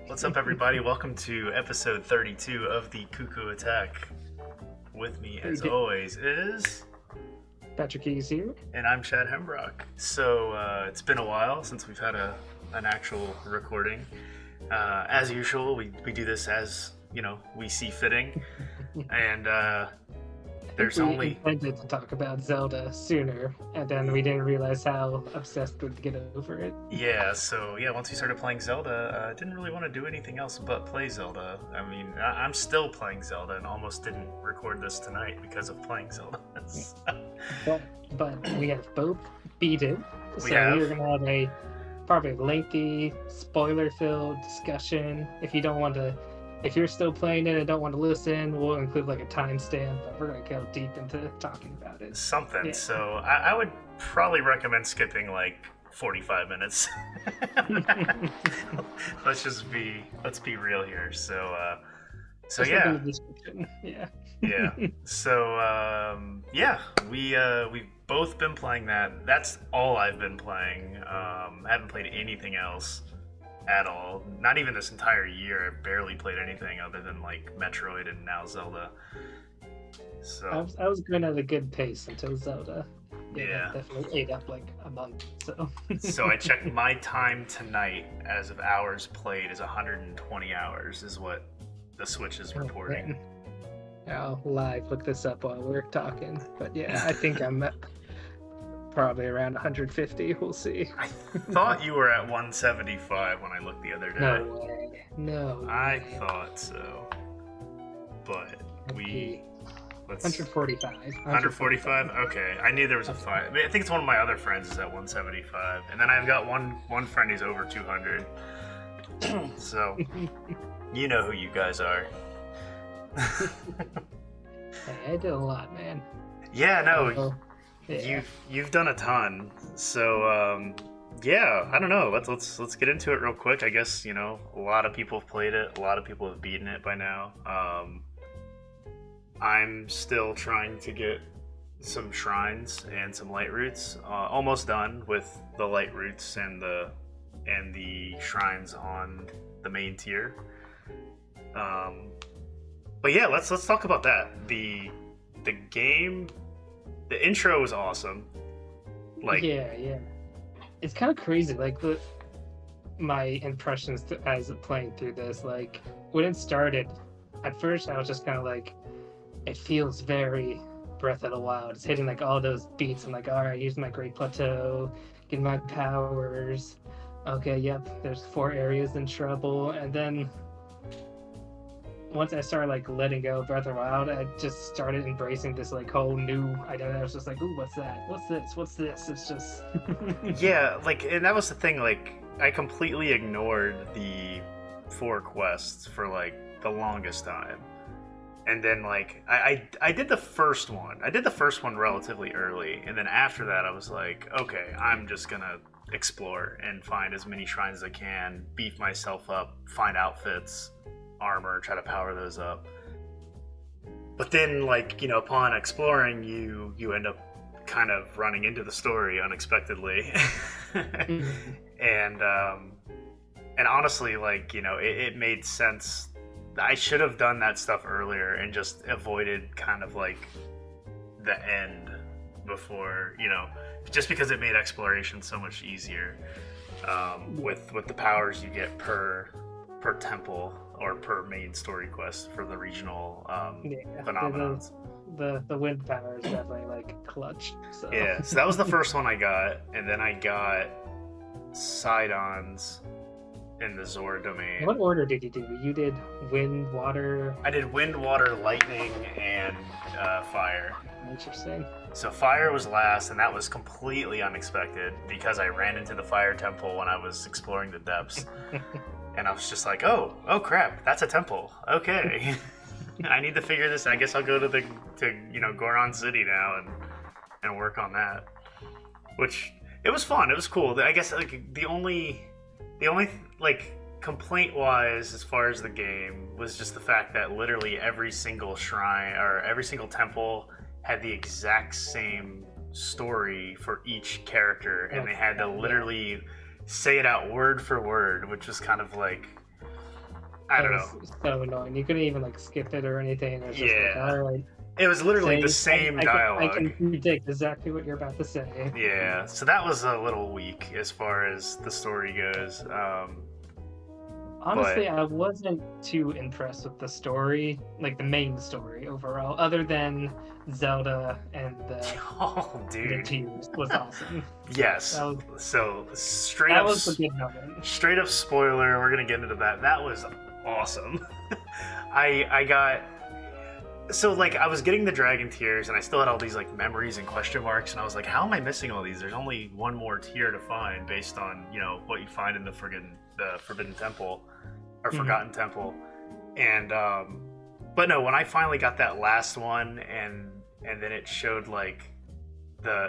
What's up, everybody? Welcome to episode 32 of the Cucco Attack. With me, as always, is... Patrick Keys here. And I'm Chad Hembrock. So, it's been a while since we've had an actual recording. As usual, we do this as, we see fitting. And there's only... We intended to talk about Zelda sooner, and then we didn't realize how obsessed we'd get over it. Yeah, so once we started playing Zelda, I didn't really want to do anything else but play Zelda. I mean, I'm still playing Zelda and almost didn't record this tonight because of playing Zelda. but we have both beat it, so we're going to have a probably lengthy, spoiler-filled discussion. If you're still playing it and don't want to listen, we'll include like a timestamp, but we're going to go deep into talking about it. Something. Yeah. So I would probably recommend skipping like 45 minutes. Let's be real here. So yeah. Yeah. So we've both been playing that. That's all I've been playing. I haven't played anything else at all. Not even this entire year. I've barely played anything other than like Metroid and now Zelda. So I was going at a good pace until Zelda. Yeah. Definitely ate up like a month. So I checked my time tonight as of hours played is 120 hours is what the Switch is reporting. I'll look this up while we're talking. But yeah, I think I'm at probably around 150. We'll see. I thought you were at 175 when I looked the other day. No way. No way. I thought so. But okay. 145. 145? Okay. I knew there was a 5. I think it's one of my other friends is at 175. And then I've got one friend who's over 200. So, you know who you guys are. Hey, I did a lot, man. Yeah, no. Yeah. You've done a ton. So, I don't know. Let's get into it real quick. I guess, a lot of people have played it. A lot of people have beaten it by now. I'm still trying to get some shrines and some light roots. Almost done with the light roots and the shrines on the main tier. But yeah, let's talk about that. The game, the intro was awesome. Yeah. It's kind of crazy. Like my impressions as playing through this, like when it started, at first I was just kind of like, it feels very Breath of the Wild. It's hitting like all those beats. I'm like, all right, here's my Great Plateau, get my powers. Okay, yep, there's 4 areas in trouble. And then once I started like letting go of Breath of the Wild, I just started embracing this like whole new identity. I was just like, ooh, what's that? What's this? What's this? It's just yeah, and that was the thing. Like, I completely ignored the 4 quests for like the longest time. And then, like, I did the first one. I did the first one relatively early. And then after that, I was like, okay, I'm just going to explore and find as many shrines as I can, beef myself up, find outfits, armor, try to power those up. But then, like, upon exploring, you end up kind of running into the story unexpectedly. And honestly, like, it made sense. I should have done that stuff earlier and just avoided kind of like the end before, just because it made exploration so much easier with the powers you get per temple or per main story quest for the regional phenomena. The wind power is definitely like clutch. So. Yeah, so that was the first one I got, and then I got Sidon's in the Zora domain. What order did you do? You did wind, water... I did wind, water, lightning, and fire. Interesting. So fire was last, and that was completely unexpected because I ran into the fire temple when I was exploring the depths. And I was just like, oh crap, that's a temple. Okay. I need to figure this. I guess I'll go to Goron City now and work on that. Which, it was fun. It was cool. I guess like the only like complaint wise as far as the game was just the fact that literally every single shrine or every single temple had the exact same story for each character, and they had to literally say it out word for word, which was kind of like I It don't was know. so annoying. You couldn't even like skip it or anything. It was just like, Yeah. all right, It was literally the say, same I dialogue. can predict exactly what you're about to say. Yeah, so that was a little weak as far as the story goes. But Honestly, I wasn't too impressed with the story, like the main story overall, other than Zelda and oh, the dude, tears was awesome. yes. That was, So straight that up, was the good moment. straight up spoiler. We're gonna get into that. That was awesome. I got. So, like, I was getting the dragon tears, and I still had all these, like, memories and question marks, and I was like, how am I missing all these? There's only one more tier to find based on, you know, what you find in the Forbidden Temple, or Forgotten Temple. And, but no, when I finally got that last one, and then it showed, like,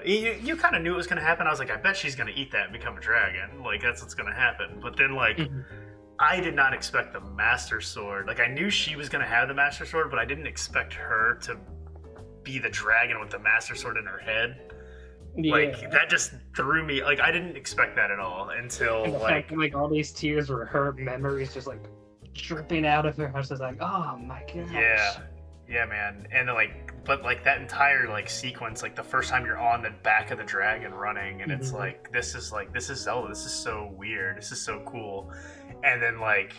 you kind of knew it was going to happen. I was like, I bet she's going to eat that and become a dragon. Like, that's what's going to happen. But then, like... I did not expect the Master Sword. Like, I knew she was going to have the Master Sword, but I didn't expect her to be the dragon with the Master Sword in her head. Yeah. Like, that just threw me. Like, I didn't expect that at all until, And the fact that, like, all these tears were her memories just, like, dripping out of her. I was just like, oh, my gosh. Yeah, man. And, like, but, like, that entire, like, sequence, like, the first time you're on the back of the dragon running, and it's like, this is Zelda. This is so weird. This is so cool. And then, like,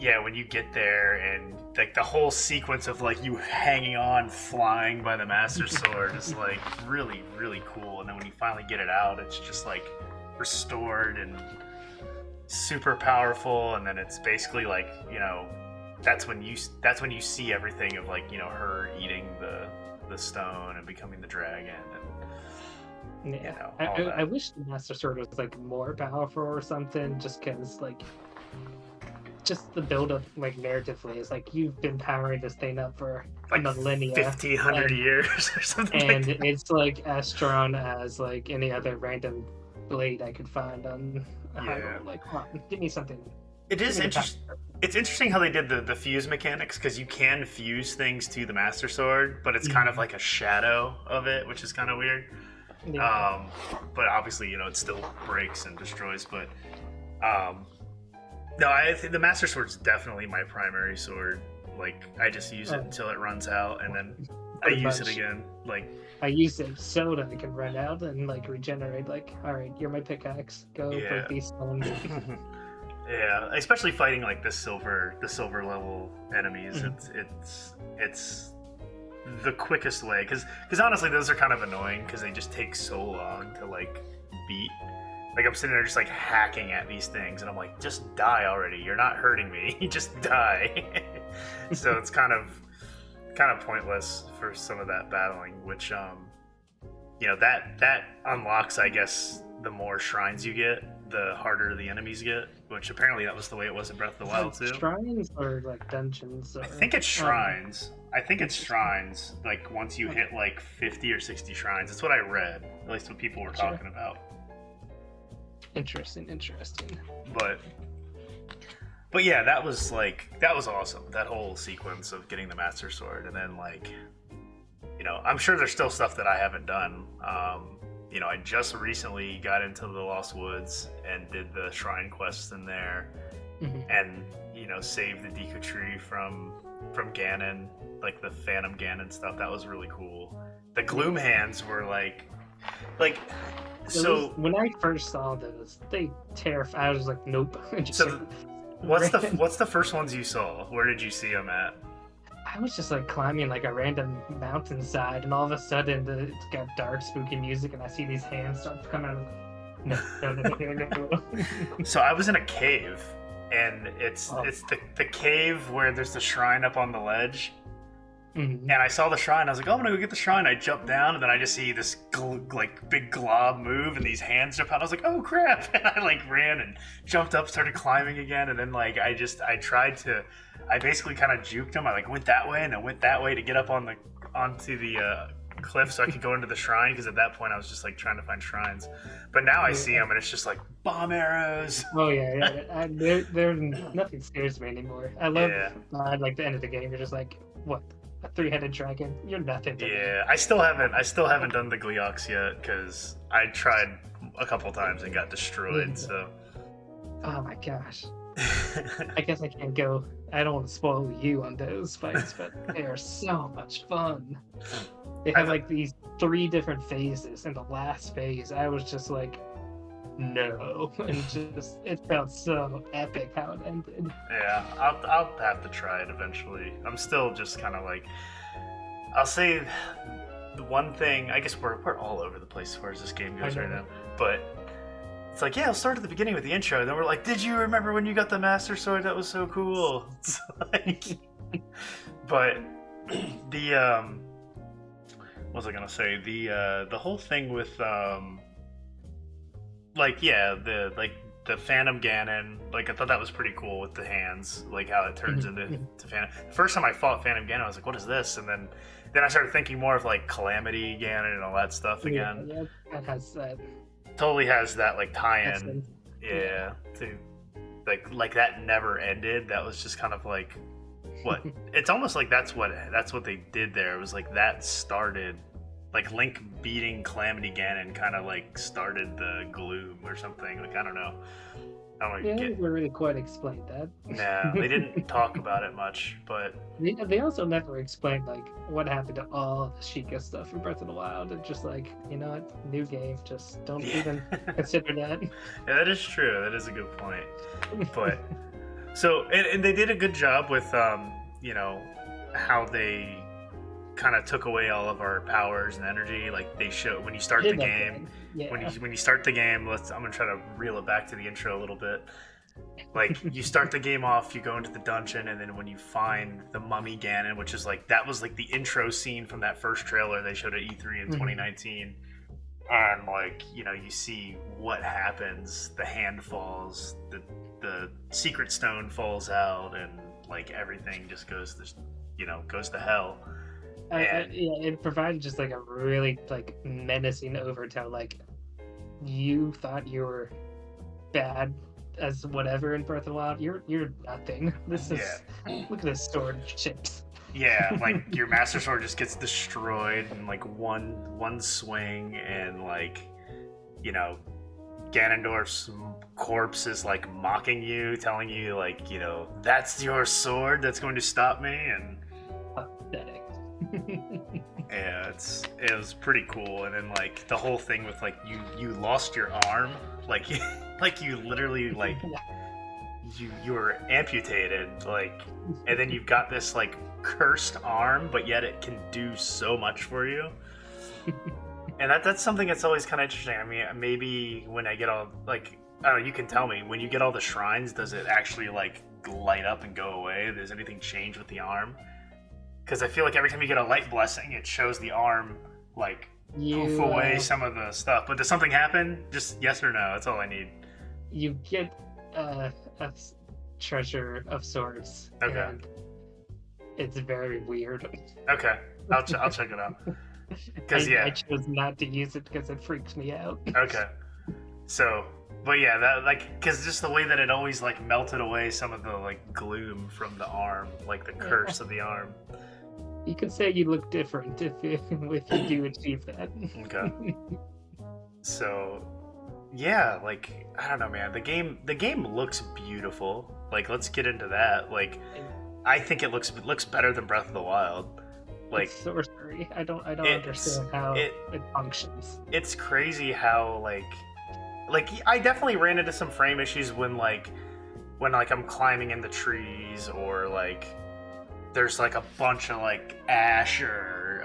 yeah, when you get there and, like, the whole sequence of, like, you hanging on, flying by the Master Sword is, like, really, really cool. And then when you finally get it out, it's just, like, restored and super powerful. And then it's basically, like, you know, that's when you see everything of, like, you know, her eating the stone and becoming the dragon. And, Yeah, you know, I wish the Master Sword was like more powerful or something, just because like, just the build up like narratively is like you've been powering this thing up for like millennia, 1,500 years or something. and like it's like as strong as like any other random blade I could find on Hyrule. Like, come on, give me something. It is interesting. It's interesting how they did the fuse mechanics, because you can fuse things to the Master Sword, but it's kind of like a shadow of it, which is kind of weird. Yeah. But obviously, you know, it still breaks and destroys. But no, I think the Master Sword's definitely my primary sword. Like, I just use it until it runs out, and then I use it again. Like, I use it so that I can run out and like regenerate. Like, all right, you're my pickaxe. Go break these stones. Yeah, especially fighting like the silver level enemies. It's the quickest way, because honestly those are kind of annoying because they just take so long to like beat. Like, I'm sitting there just like hacking at these things, and I'm like, just die already, you're not hurting me. Just die. So it's kind of pointless for some of that battling, which you know, that unlocks, I guess, the more shrines you get, the harder the enemies get, which apparently that was the way it was in Breath of the Wild too. Shrines or like dungeons? Or... I think it's shrines. I think it's shrines, like once you hit like 50 or 60 shrines. That's what I read, at least what people were talking about. Interesting. But yeah, that was awesome. That whole sequence of getting the Master Sword, and then like, you know, I'm sure there's still stuff that I haven't done. You know, I just recently got into the Lost Woods and did the shrine quests in there, and you know, saved the Deku Tree from Ganon, like the Phantom Ganon stuff. That was really cool. The Gloom Hands were like. So when I first saw those, they terrified. I was like, nope. So what's the first ones you saw? Where did you see them at? I was just like climbing like a random mountainside, and all of a sudden it's got dark, spooky music, and I see these hands start coming out. No. So I was in a cave, and it's the cave where there's the shrine up on the ledge. And I saw the shrine. I was like, oh, I'm gonna go get the shrine. I jumped down, and then I just see this like big glob move, and these hands jump out. I was like, oh crap! And I like ran and jumped up, started climbing again, and then like I basically kind of juked them. I like went that way and then went that way to get up onto the cliff so I could go into the shrine, because at that point I was just like trying to find shrines. But now I see them, and it's just like bomb arrows. Oh yeah. They're nothing scares me anymore. I love like the end of the game. You're just like, what? A 3-headed dragon? You're nothing to me. I still haven't done the Gleox yet, because I tried a couple times and got destroyed. So. Oh my gosh. I guess I can't go. I don't want to spoil you on those fights, but they are so much fun. They have like these 3 different phases, and the last phase, I was just like, no, and just it felt so epic how it ended. Yeah, I'll have to try it eventually. I'm still just kind of like, I'll say the one thing. I guess we're all over the place as far as this game goes right now, but it's like, yeah, I'll start at the beginning with the intro, and then we're like, did you remember when you got the Master Sword? That was so cool. It's like, but the what was I gonna say? The whole thing with like, yeah, the Phantom Ganon, like I thought that was pretty cool with the hands, like how it turns into Phantom. The first time I fought Phantom Ganon, I was like, what is this? And then I started thinking more of like Calamity Ganon and all that stuff again. Yeah, that has that. Totally has that like tie-in. Excellent. Yeah, to like that never ended. That was just kind of like what it's almost like that's what they did there. It was like that started, like Link beating Calamity Ganon kind of like started the gloom or something. Like I don't know. They never really quite explained that. No, they didn't talk about it much, but they also never explained like what happened to all the Sheikah stuff in Breath of the Wild. And just like, you know what, new game, just don't even consider that. Yeah, that is true. That is a good point. But so and they did a good job with you know, how they kind of took away all of our powers and energy. Like they show when you start the game. Yeah. When you start the game, I'm gonna try to reel it back to the intro a little bit. Like you start the game off, you go into the dungeon, and then when you find the Mummy Ganon, which is like that was like the intro scene from that first trailer they showed at E3 in 2019, and like, you know, you see what happens. The hand falls, the secret stone falls out, and like everything just goes to hell. Yeah, it provided just like a really like menacing overtone. Like you thought you were bad as whatever in Breath of the Wild. You're nothing. This is look at this sword chips. Yeah, like your Master Sword just gets destroyed in like one swing, and like, you know, Ganondorf's corpse is like mocking you, telling you like, you know, that's your sword that's going to stop me, and pathetic. Yeah, it was pretty cool. And then like the whole thing with like you lost your arm, like like you literally like you were amputated, like, and then you've got this like cursed arm, but yet it can do so much for you. And that's something that's always kind of interesting. I mean, maybe when I get all like, I don't know, you can tell me, when you get all the shrines, does it actually like light up and go away? Does anything change with the arm? Because I feel like every time you get a light blessing, it shows the arm like poof away some of the stuff. But does something happen? Just yes or no. That's all I need. You get a treasure of sorts. Okay. And it's very weird. Okay, I'll check it out. Because I chose not to use it because it freaks me out. Okay. So, but yeah, that like, because just the way that it always like melted away some of the like gloom from the arm, like the curse of the arm. You could say you look different if you do achieve that. Okay. So, yeah, like I don't know, man. The game looks beautiful. Like, let's get into that. Like, I think it looks better than Breath of the Wild. Like it's sorcery. I don't understand how it functions. It's crazy how like I definitely ran into some frame issues when I'm climbing in the trees, or like there's like a bunch of like ash or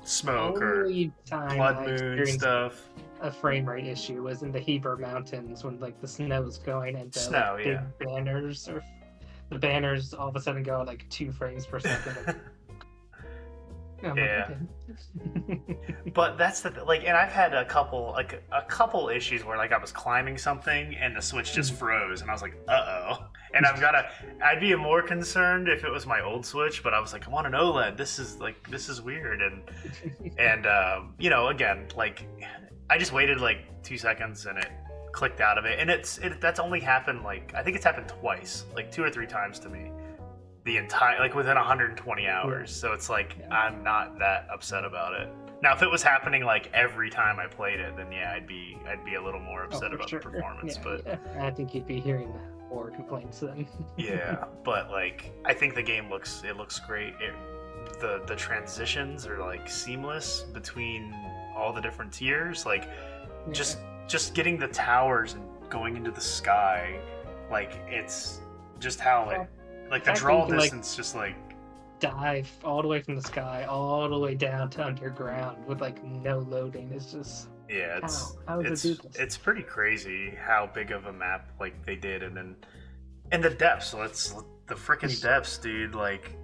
smoke or blood moon stuff. A frame rate issue was in the Heber Mountains when like the snow's going and the big banners, or the banners all of a sudden go like 2 frames per second. Yeah. But that's the like, and I've had a couple issues where like I was climbing something and the Switch just froze, and I was like, uh-oh. And I'd be more concerned if it was my old Switch, but I was like, I want an OLED. This is weird. And you know, again, like I just waited like 2 seconds and it clicked out of it. And that's only happened like, I think it's happened twice, like 2 or 3 times to me. The entire, like within 120 hours. So it's like, I'm not that upset about it. Now, if it was happening like every time I played it, then yeah, I'd be a little more upset about the performance. But I think you'd be hearing more complaints than. Yeah, but like I think the game looks great. The transitions are like seamless between all the different tiers. Like just getting the towers and going into the sky, like it's just how like the draw distance just like dive all the way from the sky all the way down to underground with like no loading. It's just it's pretty crazy how big of a map like they did, and the depths. The freaking depths, dude. Like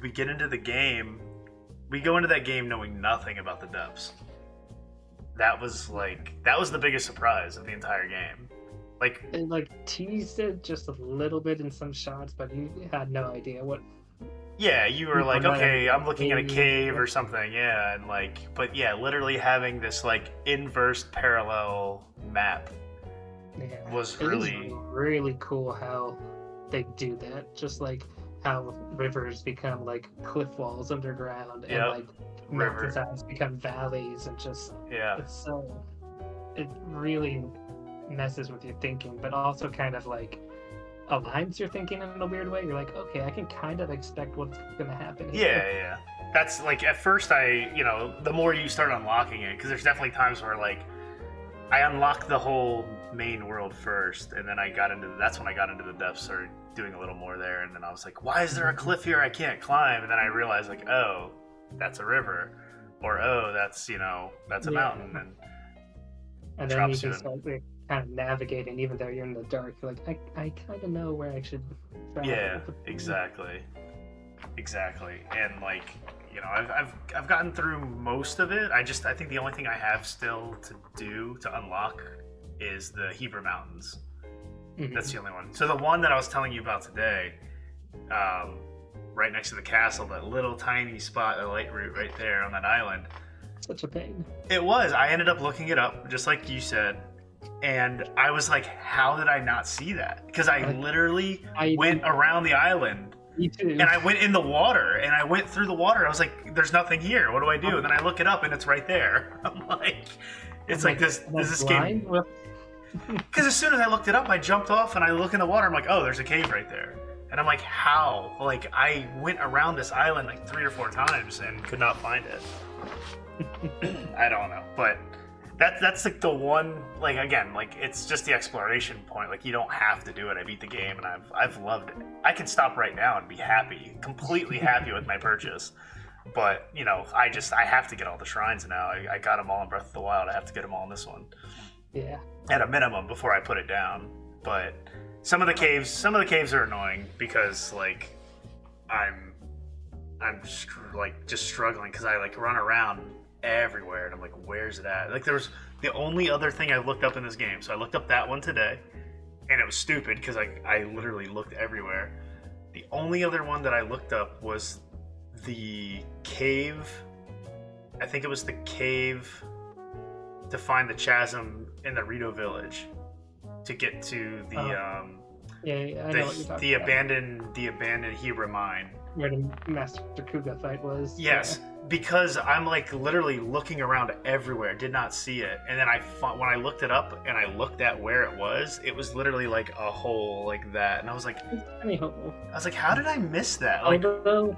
we get into the game, we go into that game knowing nothing about the depths. That was the biggest surprise of the entire game. Like it teased it just a little bit in some shots, but you had no idea what. Yeah, you were like, okay, I'm looking at a cave or something, yeah, and but yeah, literally having this inverse parallel map was really cool how they do that. Just like how rivers become cliff walls underground, and mountainsides become valleys, and just it really messes with your thinking, but also kind of aligns your thinking in a weird way. You're like, okay, I can kind of expect what's gonna happen here. Yeah. That's at first the more you start unlocking it, because there's definitely times where I unlocked the whole main world first, and then that's when I got into the depths, started doing a little more there, and then I was like, why is there a cliff here I can't climb? And then I realized oh, that's a river, or oh, that's a mountain, and then you can start kind of navigating, even though you're in the dark. You're like, I kind of know where I should travel. Yeah, exactly, and I've gotten through most of it. I think the only thing I have still to do to unlock is the Hebrew Mountains. Mm-hmm. That's the only one. So the one that I was telling you about today, right next to the castle, that little tiny spot, the light route right there on that island. Such a pain. It was. I ended up looking it up, just like you said. And I was like, how did I not see that? Because I literally went around the island. Me too. And I went in the water, and I went through the water. I was like, there's nothing here. What do I do? And then I look it up, and it's right there. I'm like, it's does this game... Because as soon as I looked it up, I jumped off, and I look in the water. I'm like, oh, there's a cave right there. And I'm like, how? I went around this island 3 or 4 times and could not find it. I don't know, but... That's the one, again, it's just the exploration point. You don't have to do it. I beat the game, and I've loved it. I can stop right now and be happy, completely happy with my purchase. But, I have to get all the shrines now. I got them all in Breath of the Wild. I have to get them all in this one. Yeah. At a minimum before I put it down. But some of the caves are annoying because, I'm just struggling because I, run around everywhere, and I'm like, where's it at? There was the only other thing I looked up in this game, so I looked up that one today, and it was stupid because I literally looked everywhere. The only other one that I looked up was the cave. I think it was the cave to find the chasm in the Rito village to get to the I know what you're talking about. abandoned Hebra mine where the Master Kuga fight was. Yes. Yeah. Because I'm literally looking around everywhere, did not see it, and then when I looked it up and I looked at where it was literally a hole like that, and I was like, it's a tiny hole. I was like, how did I miss that? Although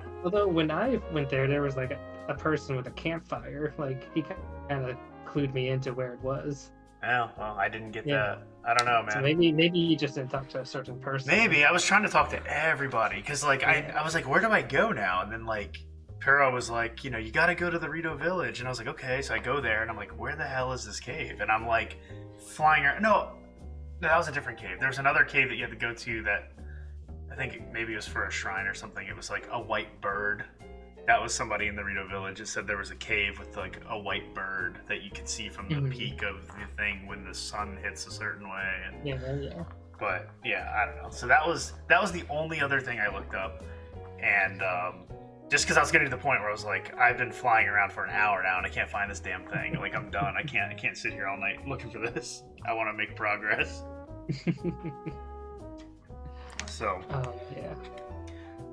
when I went there was a person with a campfire. He kind of clued me into where it was. Oh, well, I didn't get that. I don't know, man. So maybe you just didn't talk to a certain person. Maybe I was trying to talk to everybody because I was like, where do I go now? And then Pero was like, you got to go to the Rito village. And I was like, okay. So I go there, and I'm like, where the hell is this cave? And I'm flying around. No, that was a different cave. There was another cave that you had to go to that I think maybe it was for a shrine or something. It was a white bird. That was somebody in the Rito village. It said there was a cave with a white bird that you could see from the peak of the thing when the sun hits a certain way. And, yeah. But yeah, I don't know. So that was the only other thing I looked up. And just because I was getting to the point where I was like, I've been flying around for an hour now and I can't find this damn thing. I'm done. I can't sit here all night looking for this. I want to make progress. So. Oh yeah.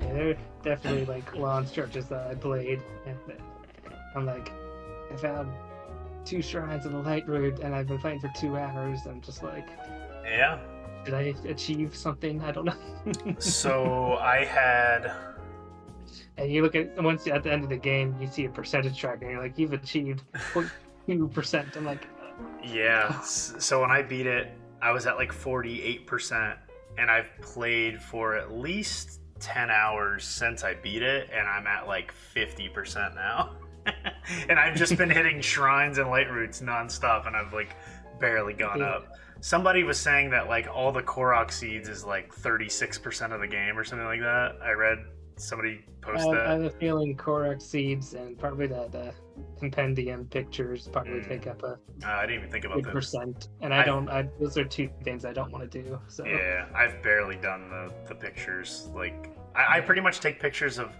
Yeah, there are definitely long stretches that I played, and I'm I found 2 shrines in the light route, and I've been playing for 2 hours. I'm just yeah. Did I achieve something? I don't know. So I had. And you look at once at the end of the game, you see a percentage tracker, and you're like, you've achieved 0.2%. I'm like, yeah. So when I beat it, I was at like 48%, and I've played for at least 10 hours since I beat it, and I'm at like 50% now. And I've just been hitting shrines and light roots nonstop, and I've like barely gone up. Somebody was saying that like all the Korok seeds is like 36% of the game or something like that. I read somebody post that. I have a feeling Korok seeds and probably that compendium pictures probably take up a I didn't even think about that. percent. And those are two things I don't want to do. So yeah, I've barely done the pictures. Like I pretty much take pictures of.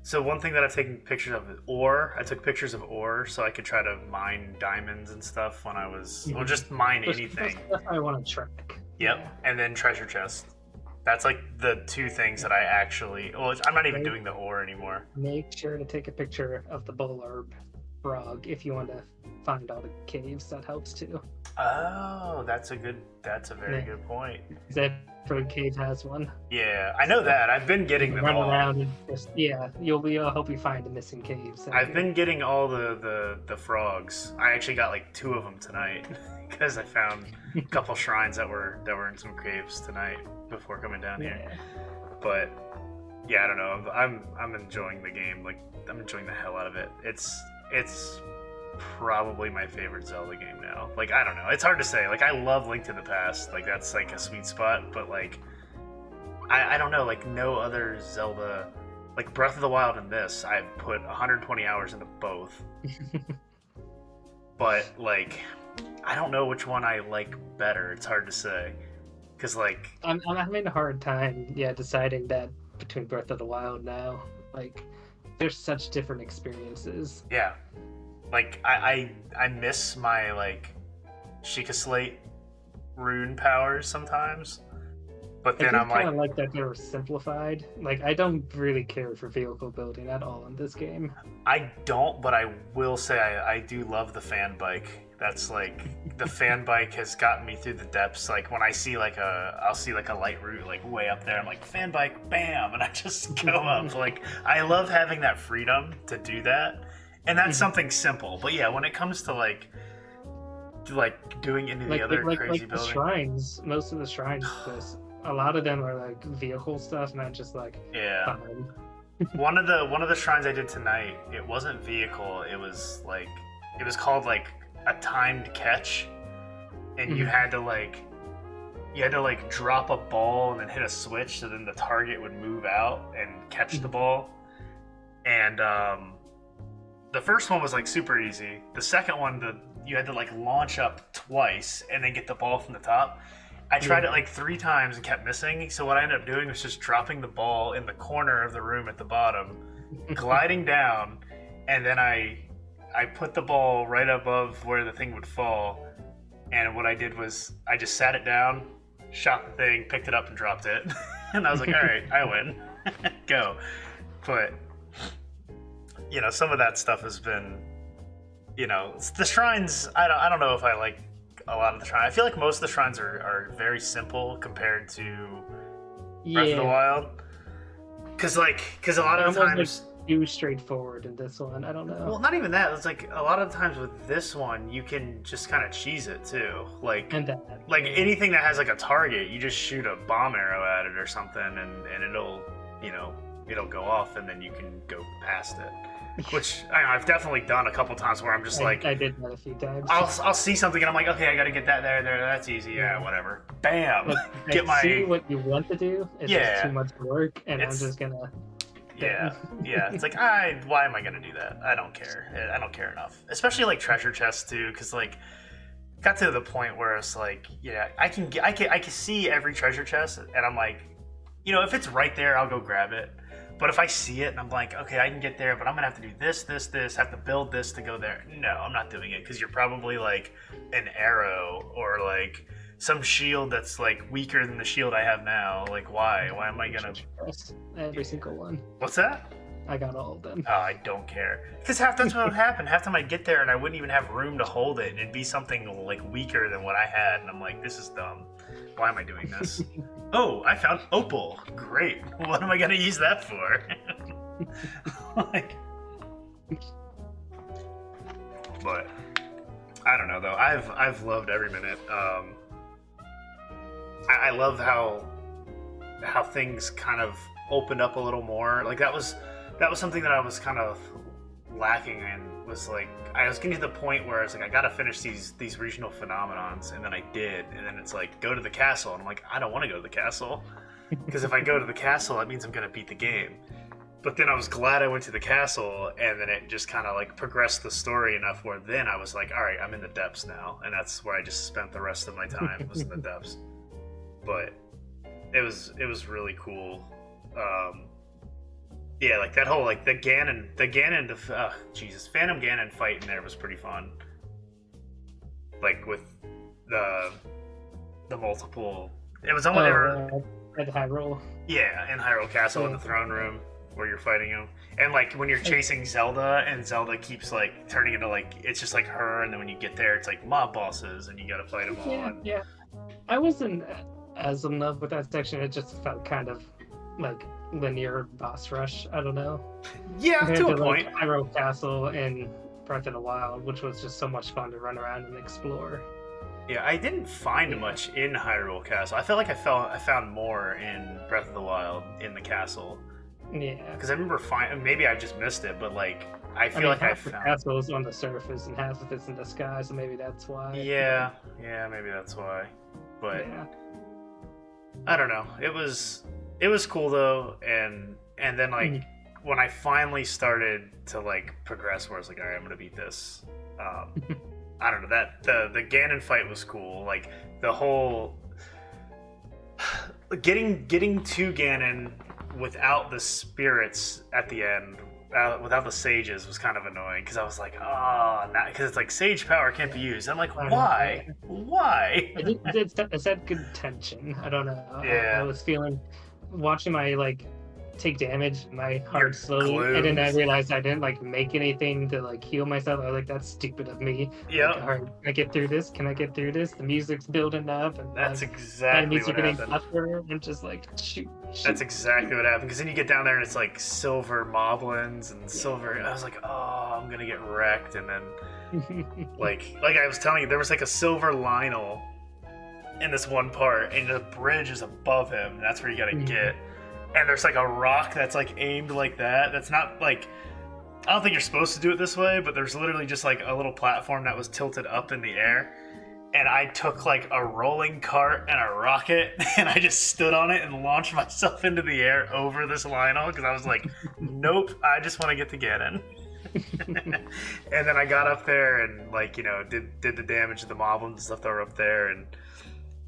So one thing that I've taken pictures of is ore. I took pictures of ore so I could try to mine diamonds and stuff when I was, well, just mine anything. That's what I want to track. Yep, yeah. And then treasure chest. That's like the two things that I actually. Well, I'm not even doing the ore anymore. Make sure to take a picture of the bullarb frog if you want to find all the caves. That helps too. Oh, that's a very good point. Every cave has one. Yeah, I know that. I've been getting them all. Around and just, I'll help you find the missing caves. I've been getting all the frogs. I actually got like 2 of them tonight because I found a couple shrines that were in some caves tonight before coming down here. But yeah, I don't know. I'm enjoying the game. Like I'm enjoying the hell out of it. It's probably my favorite Zelda game now. Like I don't know, it's hard to say. Like I love Link to the Past, like that's like a sweet spot, but like I don't know, like no other Zelda, like Breath of the Wild and this, I've put 120 hours into both. But like I don't know which one I like better. It's hard to say because like I'm having a hard time deciding that between Breath of the Wild now. Like there's such different experiences. Yeah. Like I miss my like Sheikah Slate rune powers sometimes, but then I'm kind of like that they were simplified. Like I don't really care for vehicle building at all in this game. I don't, but I will say I do love the fan bike. That's like the fan bike has gotten me through the depths. Like when I see I'll see like a light route like way up there. I'm like fan bike, bam, and I just go up. Like I love having that freedom to do that. And that's something simple, but yeah, when it comes to like doing any of the other crazy building, the shrines, most of the shrines, a lot of them are like vehicle stuff, not just like fun. one of the shrines I did tonight, it wasn't vehicle, it was called like a timed catch, and you had to drop a ball and then hit a switch, so then the target would move out and catch the ball, and the first one was like super easy. The second one, you had to like launch up twice and then get the ball from the top. I tried it like 3 times and kept missing. So what I ended up doing was just dropping the ball in the corner of the room at the bottom, gliding down, and then I put the ball right above where the thing would fall. And what I did was I just sat it down, shot the thing, picked it up, and dropped it. And I was like, all right, I win. Go. But you know, some of that stuff has been, you know, the shrines. I don't know if I like a lot of the shrines. I feel like most of the shrines are very simple compared to Breath of the Wild. Because a lot of the times too straightforward in this one. I don't know. Well, not even that. It's like a lot of the times with this one, you can just kind of cheese it too. Like anything that has like a target, you just shoot a bomb arrow at it or something, and it'll, you know, it'll go off, and then you can go past it. Which I've definitely done a couple times where I'm just I did that a few times. I'll see something and I'm like, okay, I gotta get that there. That's easy. Yeah, whatever. Bam. Like, see what you want to do. It's just too much work, and I'm just gonna. Yeah. It's like why am I gonna do that? I don't care. I don't care enough. Especially like treasure chests too, because like got to the point where it's like, I can see every treasure chest, and I'm like, you know, if it's right there, I'll go grab it. But if I see it and I'm like, okay, I can get there, but I'm gonna have to do this, have to build this to go there. No, I'm not doing it, because you're probably like an arrow or like some shield that's like weaker than the shield I have now. Like, why? Why am I gonna? Every single one. What's that? I got all of them. Oh, I don't care. Because that's what would happen. Half the time I'd get there and I wouldn't even have room to hold it, and it'd be something like weaker than what I had, and I'm like, this is dumb. why am I doing this? Oh, I found opal. Great. What am I gonna use that for? Like, but I don't know though. I've loved every minute. I love how things kind of opened up a little more. Like that was something that I was kind of lacking in. Was like I was getting to the point where I was like, I gotta finish these regional phenomenons, and then I did, and then it's like, go to the castle, and I'm like, I don't want to go to the castle, because if I go to the castle, that means I'm gonna beat the game. But then I was glad I went to the castle, and then it just kind of like progressed the story enough where then I was like, all right, I'm in the depths now, and that's where I just spent the rest of my time was in the depths. But it was really cool. Yeah, like that whole like the Phantom Ganon fight in there was pretty fun. Like with the multiple, it was almost at Hyrule. Yeah, in Hyrule Castle in the throne room where you're fighting him, and like when you're chasing Zelda, and Zelda keeps like turning into like it's just like her, and then when you get there, it's like mob bosses, and you gotta fight them all. Yeah. I wasn't as in love with that section. It just felt kind of like linear boss rush. I don't know. Yeah, to a point. Like Hyrule Castle and Breath of the Wild, which was just so much fun to run around and explore. Yeah, I didn't find much in Hyrule Castle. I felt like I found more in Breath of the Wild in the castle. Yeah. Because I remember maybe I just missed it, but like I found half the castle is on the surface and half of it's in the sky, so maybe that's why. Yeah, maybe that's why. But yeah. I don't know. It was cool though, and then like when I finally started to like progress, where I was like, all right, I'm gonna beat this. I don't know, that the Ganon fight was cool. Like the whole getting to Ganon without the spirits at the end, without the sages, was kind of annoying, because I was like, because it's like sage power can't be used. I'm like, why? It's that good tension. I don't know. Yeah. I was feeling, watching my like take damage, my heart slowly, glooms. and then I realized I didn't like make anything to like heal myself. I was like, that's stupid of me. Yeah. Like, all right, can I get through this? The music's building up, and that's exactly what happened. I'm just like, shoot. That's exactly what happened, because then you get down there and it's like silver moblins and silver. I was like, oh, I'm gonna get wrecked, and then like I was telling you, there was like a silver Lionel in this one part, and the bridge is above him, and that's where you gotta get. And there's like a rock that's like aimed like that. That's not like, I don't think you're supposed to do it this way, but there's literally just like a little platform that was tilted up in the air. And I took like a rolling cart and a rocket, and I just stood on it and launched myself into the air over this Lionel, because I was like, nope, I just want to get to Ganon. And then I got up there and like, you know, did the damage to the moblins and stuff that were up there, and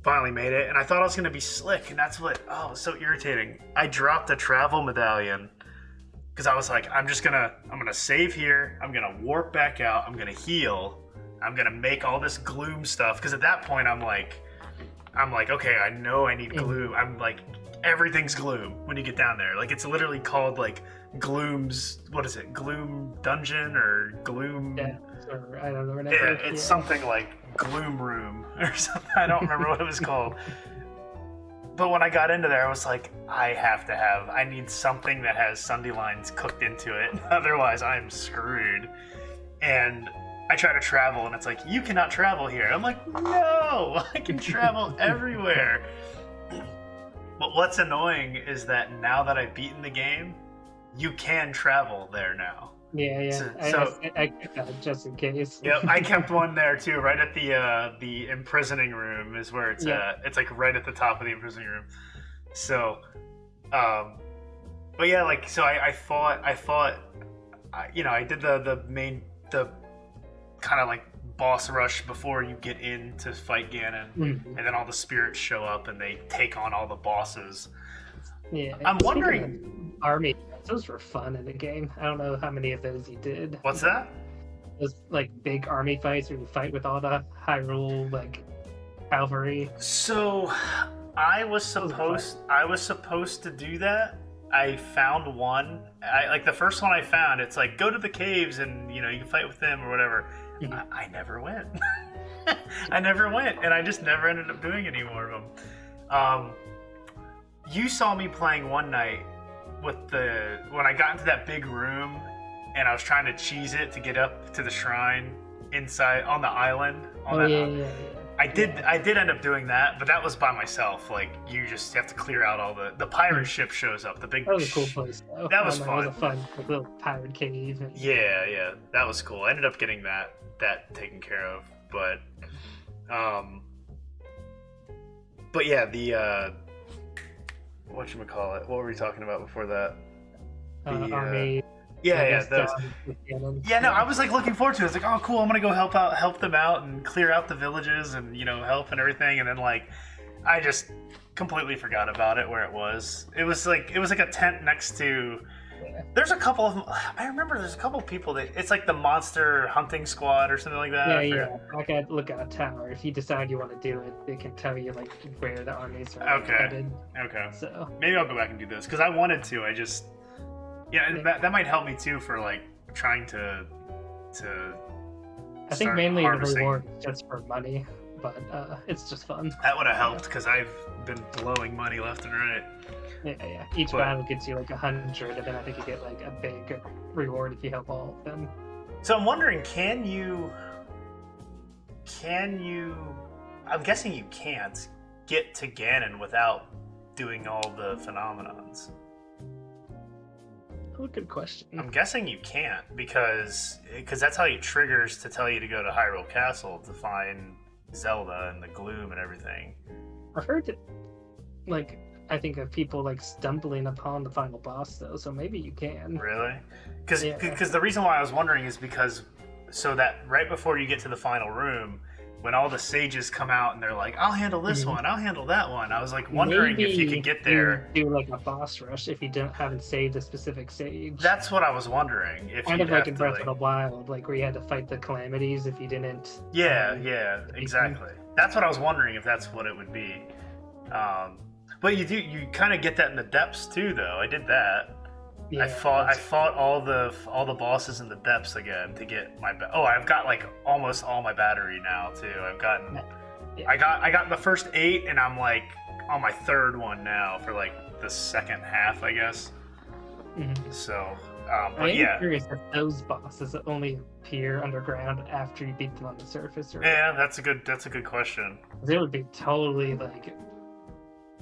finally made it. And I thought I was going to be slick, and that's what, it was so irritating. I dropped a travel medallion because I was like, I'm gonna save here, I'm gonna warp back out, I'm gonna heal, I'm gonna make all this gloom stuff, because at that point I'm like, okay, I know I need gloom. I'm like, everything's gloom when you get down there. Like, it's literally called like Gloom's, what is it, Gloom Dungeon or Gloom? Yeah, or I don't know. Whatever. Yeah, it's something like Gloom Room or something. I don't remember what it was called. But when I got into there, I was like, I need something that has Sunday lines cooked into it. Otherwise, I'm screwed. And I try to travel, and it's like, you cannot travel here. I'm like, no, I can travel everywhere. But what's annoying is that now that I've beaten the game, you can travel there now. Yeah. So I kept that just in case. Yep, I kept one there too, right at the imprisoning room is where it's at. It's like right at the top of the imprisoning room. So, but yeah, like, so I fought, you know, I did the kind of like boss rush before you get in to fight Ganon, and then all the spirits show up and they take on all the bosses. Yeah, I'm wondering, army, those were fun in the game. I don't know how many of those you did. What's that? Those like big army fights where you fight with all the Hyrule like cavalry. So I was supposed to do that. I found one. Like the first one I found, it's like, go to the caves and, you know, you can fight with them or whatever. I never went. I never went, and I just never ended up doing any more of them. Um, you saw me playing one night when I got into that big room and I was trying to cheese it to get up to the shrine inside on the island. Yeah. I did end up doing that, but that was by myself. Like, you just have to clear out all the pirate ship shows up. The big. That was a cool place, though. That was fun. It was a fun like, little pirate cave. And... Yeah, that was cool. I ended up getting that taken care of, but yeah, the whatchamacallit, what were we talking about before that? Army. Yeah, no, I was like looking forward to it. I was like, oh, cool, I'm gonna go help them out and clear out the villages and help and everything. And then like, I just completely forgot about it where it was. It was like a tent next to. Yeah. There's a couple of. I remember there's a couple of people that it's like the monster hunting squad or something like that. Yeah. Like I look at a tower. If you decide you want to do it, they can tell you like where the armies are headed. Okay. So maybe I'll go back and do this because I wanted to. I just. Yeah, that might help me too for like trying to. I think mainly the reward is just for money, but it's just fun. That would have helped because I've been blowing money left and right. Yeah. Each battle gets you like 100, and then I think you get like a big reward if you help all of them. So I'm wondering, can you? I'm guessing you can't get to Ganon without doing all the phenomenons. Oh, good question. I'm guessing you can't because that's how it triggers to tell you to go to Hyrule Castle to find Zelda and the gloom and everything. I heard that, like, I think of people like stumbling upon the final boss though, so maybe you can. Really? Because the reason why I was wondering is because so that right before you get to the final room, when all the sages come out and they're like, I'll handle this one, I'll handle that one. I was like wondering maybe if you could get there. Do like a boss rush if you haven't saved a specific sage. That's what I was wondering. If kind of like in Breath of the Wild, like where you had to fight the calamities if you didn't. Yeah, exactly. That's what I was wondering if that's what it would be. But you kind of get that in the depths too, though. I did that. Yeah, I fought all the bosses in the depths again to get my. I've got like almost all my battery now too. I've gotten. Yeah. I got the first 8, and I'm like on my 3rd one now for like the second half, I guess. Mm-hmm. So, but I'm curious if those bosses only appear underground after you beat them on the surface. Or yeah, that's a good question. It would be totally like,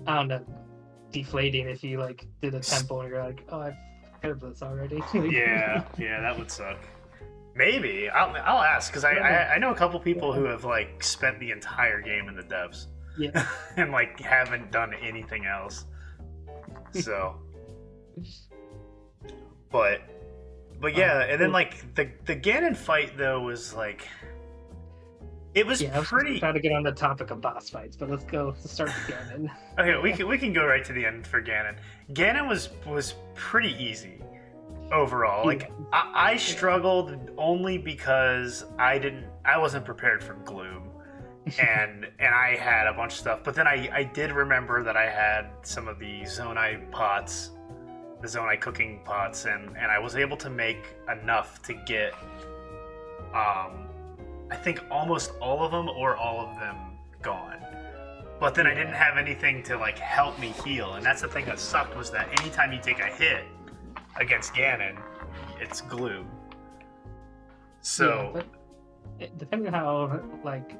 I don't know, deflating if you like did a temple and you're like, oh, I've heard of this already. yeah, that would suck. Maybe I'll ask because I know a couple people who have like spent the entire game in the depths. Yeah, and like haven't done anything else. So, but yeah, and then like the Ganon fight though was like. It was pretty. I'm trying to get on the topic of boss fights, but let's start with Ganon. Okay, we can go right to the end for Ganon. Ganon was pretty easy overall. Like I struggled only because I wasn't prepared for gloom, and I had a bunch of stuff. But then I did remember that I had some of the Zonai pots, the Zonai cooking pots, and I was able to make enough to get I think almost all of them or all of them gone. But then I didn't have anything to like help me heal, and that's the thing that sucked was that anytime you take a hit against Ganon, it's gloom. So depending on how like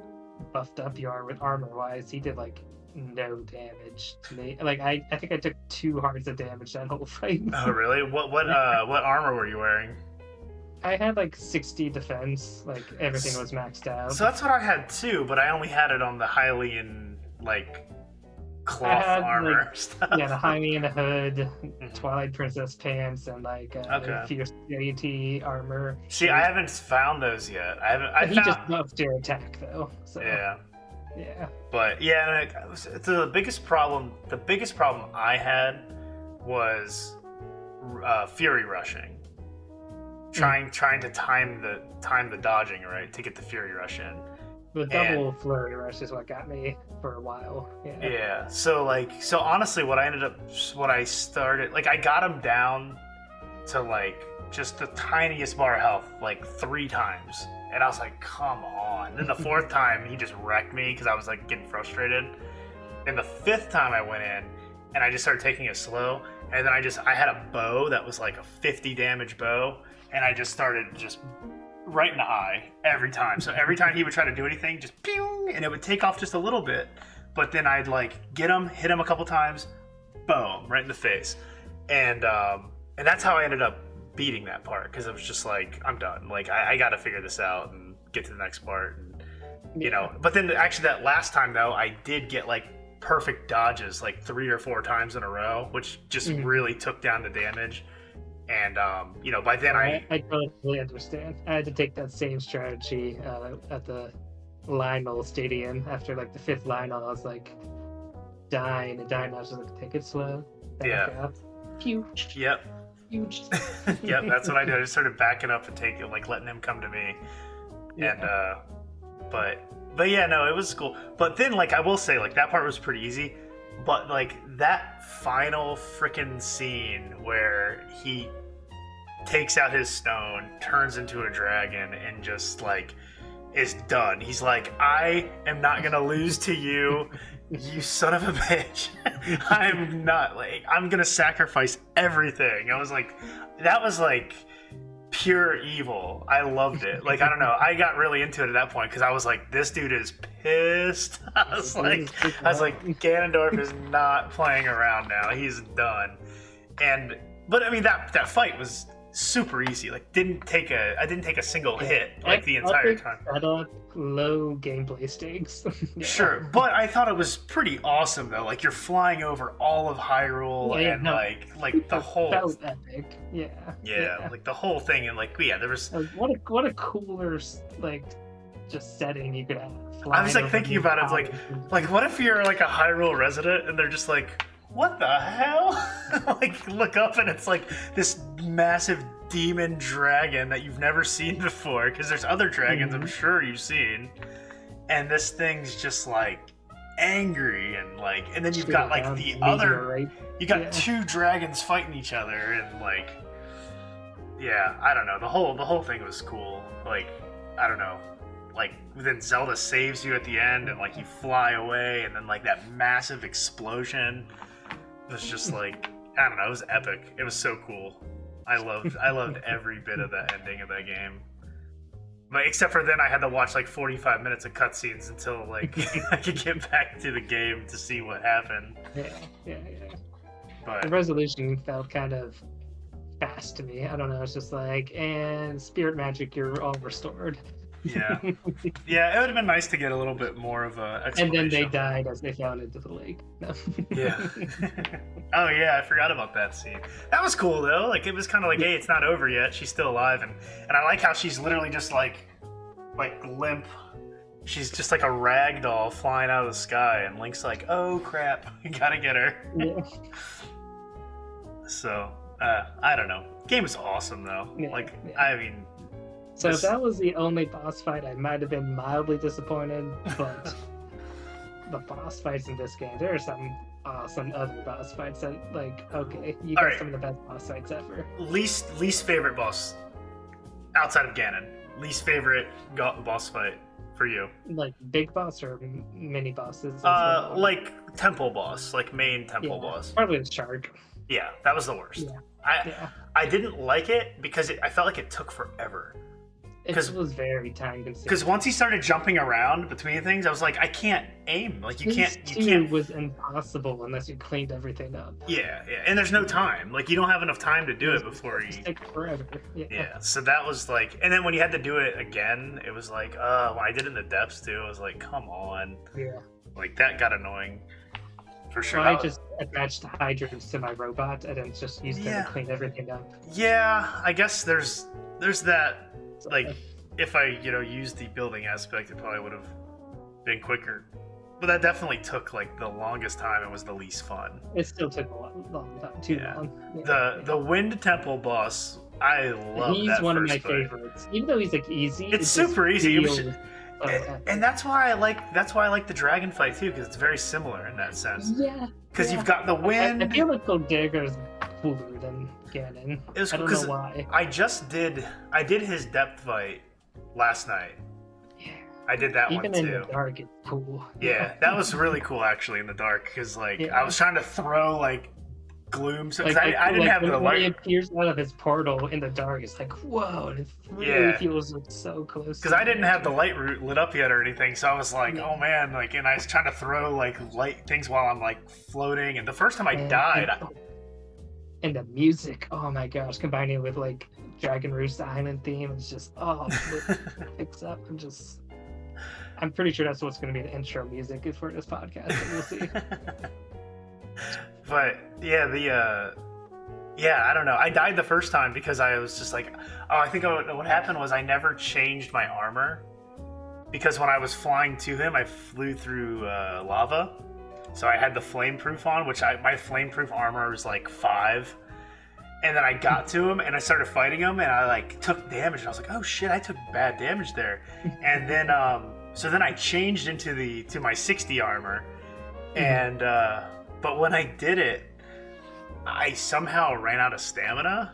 buffed up you are with armor wise, he did like no damage to me. Like I think I took 2 hearts of damage that whole fight. Oh really? What armor were you wearing? I had like 60 defense, like everything was maxed out. So that's what I had too, but I only had it on the Hylian like cloth armor like, stuff. Yeah, the Hylian hood, Twilight Princess pants, and like Fierce Deity armor. See, I haven't found those yet. He just buffed your attack though. So. Yeah. But yeah, the biggest problem I had was Fury rushing. Trying to time the dodging right to get the Fury Rush in. The double Flurry Rush is what got me for a while. Yeah. So honestly, what I started, like I got him down to like just the tiniest bar of health like 3 times, and I was like, come on. Then the 4th time he just wrecked me because I was like getting frustrated. And the 5th time I went in, and I just started taking it slow, and then I had a bow that was like a 50 damage bow, and I just started just right in the eye every time. So every time he would try to do anything, just pew, and it would take off just a little bit, but then I'd like get him, hit him a couple times, boom, right in the face. And that's how I ended up beating that part, because it was just like, I'm done. Like, I got to figure this out and get to the next part, and, you know. But then actually that last time though, I did get like perfect dodges like 3 or 4 times in a row, which just really took down the damage. And you know, by then I totally understand. I had to take that same strategy at the Lionel Stadium. After like the 5th Lionel, I was like dying. I was just like, take it slow. Back up. Huge. Yep. Huge. Yep, that's what I did. I just started backing up and taking, like, letting him come to me. And but yeah, no, it was cool. But then, like, I will say, like, that part was pretty easy. But like that final freaking scene where he takes out his stone, turns into a dragon, and just like is done. He's like, I am not gonna lose to you, you son of a bitch. I'm not, like, I'm gonna sacrifice everything. I was like, that was like pure evil. I loved it. Like, I don't know, I got really into it at that point because I was like, this dude is pissed. I was like, Ganondorf is not playing around now. He's done. But I mean, that fight was super easy. Like, I didn't take a single hit like the entire time. Low gameplay stakes. Sure, but I thought it was pretty awesome though. Like, you're flying over all of Hyrule, and like the whole. That was epic. Yeah, like the whole thing, and like there was. Like, what a cooler like just setting you could have. I was like thinking about it, like what if you're like a Hyrule resident and they're just like, what the hell? Like, look up and it's like this massive demon dragon that you've never seen before, because there's other dragons I'm sure you've seen, and this thing's just like angry, and then you've got like the other, you got 2 dragons fighting each other, and like, yeah, I don't know, the whole thing was cool. Like, I don't know, like then Zelda saves you at the end, and like you fly away, and then like that massive explosion was just like, I don't know, it was epic. It was so cool. I loved every bit of the ending of that game. But except for then I had to watch like 45 minutes of cutscenes until like I could get back to the game to see what happened. Yeah. But the resolution felt kind of fast to me. I don't know, it's just like, and spirit magic, you're all restored. Yeah, it would have been nice to get a little bit more of a explanation. And then they died as they fell into the lake. No. Yeah. Oh yeah, I forgot about that scene. That was cool though. Like, it was kind of like, hey, it's not over yet. She's still alive, and I like how she's literally just like limp. She's just like a rag doll flying out of the sky, and Link's like, oh crap, you gotta get her. Yeah. So I don't know. Game was awesome though. I mean. So if that was the only boss fight, I might have been mildly disappointed, but the boss fights in this game, there are some awesome other boss fights that, like, okay, you got some of the best boss fights ever. Least favorite boss outside of Ganon. Least favorite boss fight for you? Like big boss or mini bosses? Like temple boss, like main temple boss. Probably the shark. Yeah, that was the worst. Yeah. I didn't like it because I felt like it took forever. It was very time consuming. Because once he started jumping around between things, I was like, I can't aim. Like, you can't. It was impossible unless you cleaned everything up. Yeah, and there's no time. Like, you don't have enough time to do it before you. It takes forever. Yeah. So that was like, and then when you had to do it again, it was like, when I did it in the depths too, I was like, come on. Yeah. Like, that got annoying. For sure. Well, I just attached the hydrants to my robot and then just used them to clean everything up. Yeah, I guess there's that. Like, if I, used the building aspect, it probably would have been quicker. But that definitely took, like, the longest time and was the least fun. It still took a long time, too long. The Wind Temple boss, I love He's that one of my fight. favorites. Even though he's, like, easy. It's super easy. And and that's why I like the dragon fight, too, because it's very similar in that sense. Yeah. Because you've got the wind. I feel like Goldager's cooler than Ganon. I don't know why. I did his depth fight last night. Yeah. I did that Even one too. in the dark, it's cool. Yeah, that was really cool actually in the dark because I was trying to throw like gloom, so because I didn't have the light. When he appears out of his portal in the dark, it's like whoa, and it really feels so close. Because I didn't have the light route lit up yet or anything, so I was like, oh man, like, and I was trying to throw like light things while I'm like floating, and the first time I died. And the music, oh my gosh, combining with like Dragon Roost Island theme, it's just it picks up. I'm pretty sure that's what's going to be the intro music for this podcast. We'll see. But yeah, I don't know. I died the first time because I was just like, I think what happened was I never changed my armor because when I was flying to him, I flew through lava. So I had the flameproof on, which my flameproof armor was like 5. And then I got to him and I started fighting him and I like took damage and I was like, oh shit, I took bad damage there. And then so then I changed to my 60 armor. And but when I did it, I somehow ran out of stamina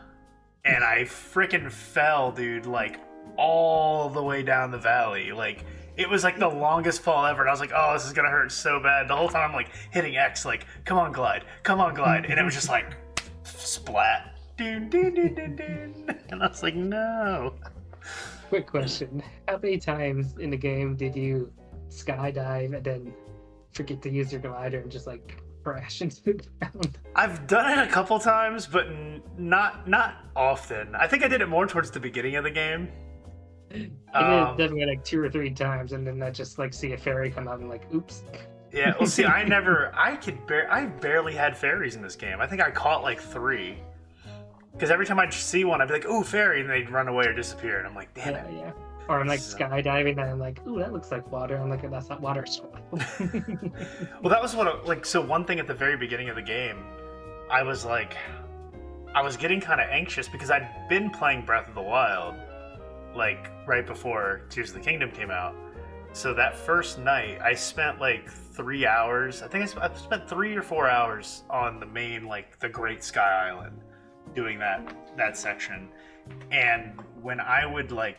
and I freaking fell, dude, like all the way down the valley. Like it was like the longest fall ever, and I was like, oh, this is gonna hurt so bad. The whole time I'm like hitting X, like, come on, glide, and it was just like splat, dun, dun, dun, dun, dun. And I was like, no. Quick question: how many times in the game did you skydive and then forget to use your glider and just like crash into the ground? I've done it a couple times, but not often. I think I did it more towards the beginning of the game. I did definitely like 2 or 3 times, and then I just like see a fairy come out and like, oops. Yeah, well, see, I barely had fairies in this game. I think I caught like 3. Because every time I'd see one, I'd be like, ooh, fairy, and they'd run away or disappear, and I'm like, damn it. Yeah. Or I'm like skydiving, and I'm like, ooh, that looks like water. I'm like, that's not water. Well, that was so one thing at the very beginning of the game, I was getting kind of anxious because I'd been playing Breath of the Wild, like right before Tears of the Kingdom came out. So that first night, I spent like 3 hours. I think I spent 3 or 4 hours on the main, like the Great Sky Island, doing that section. And when I would like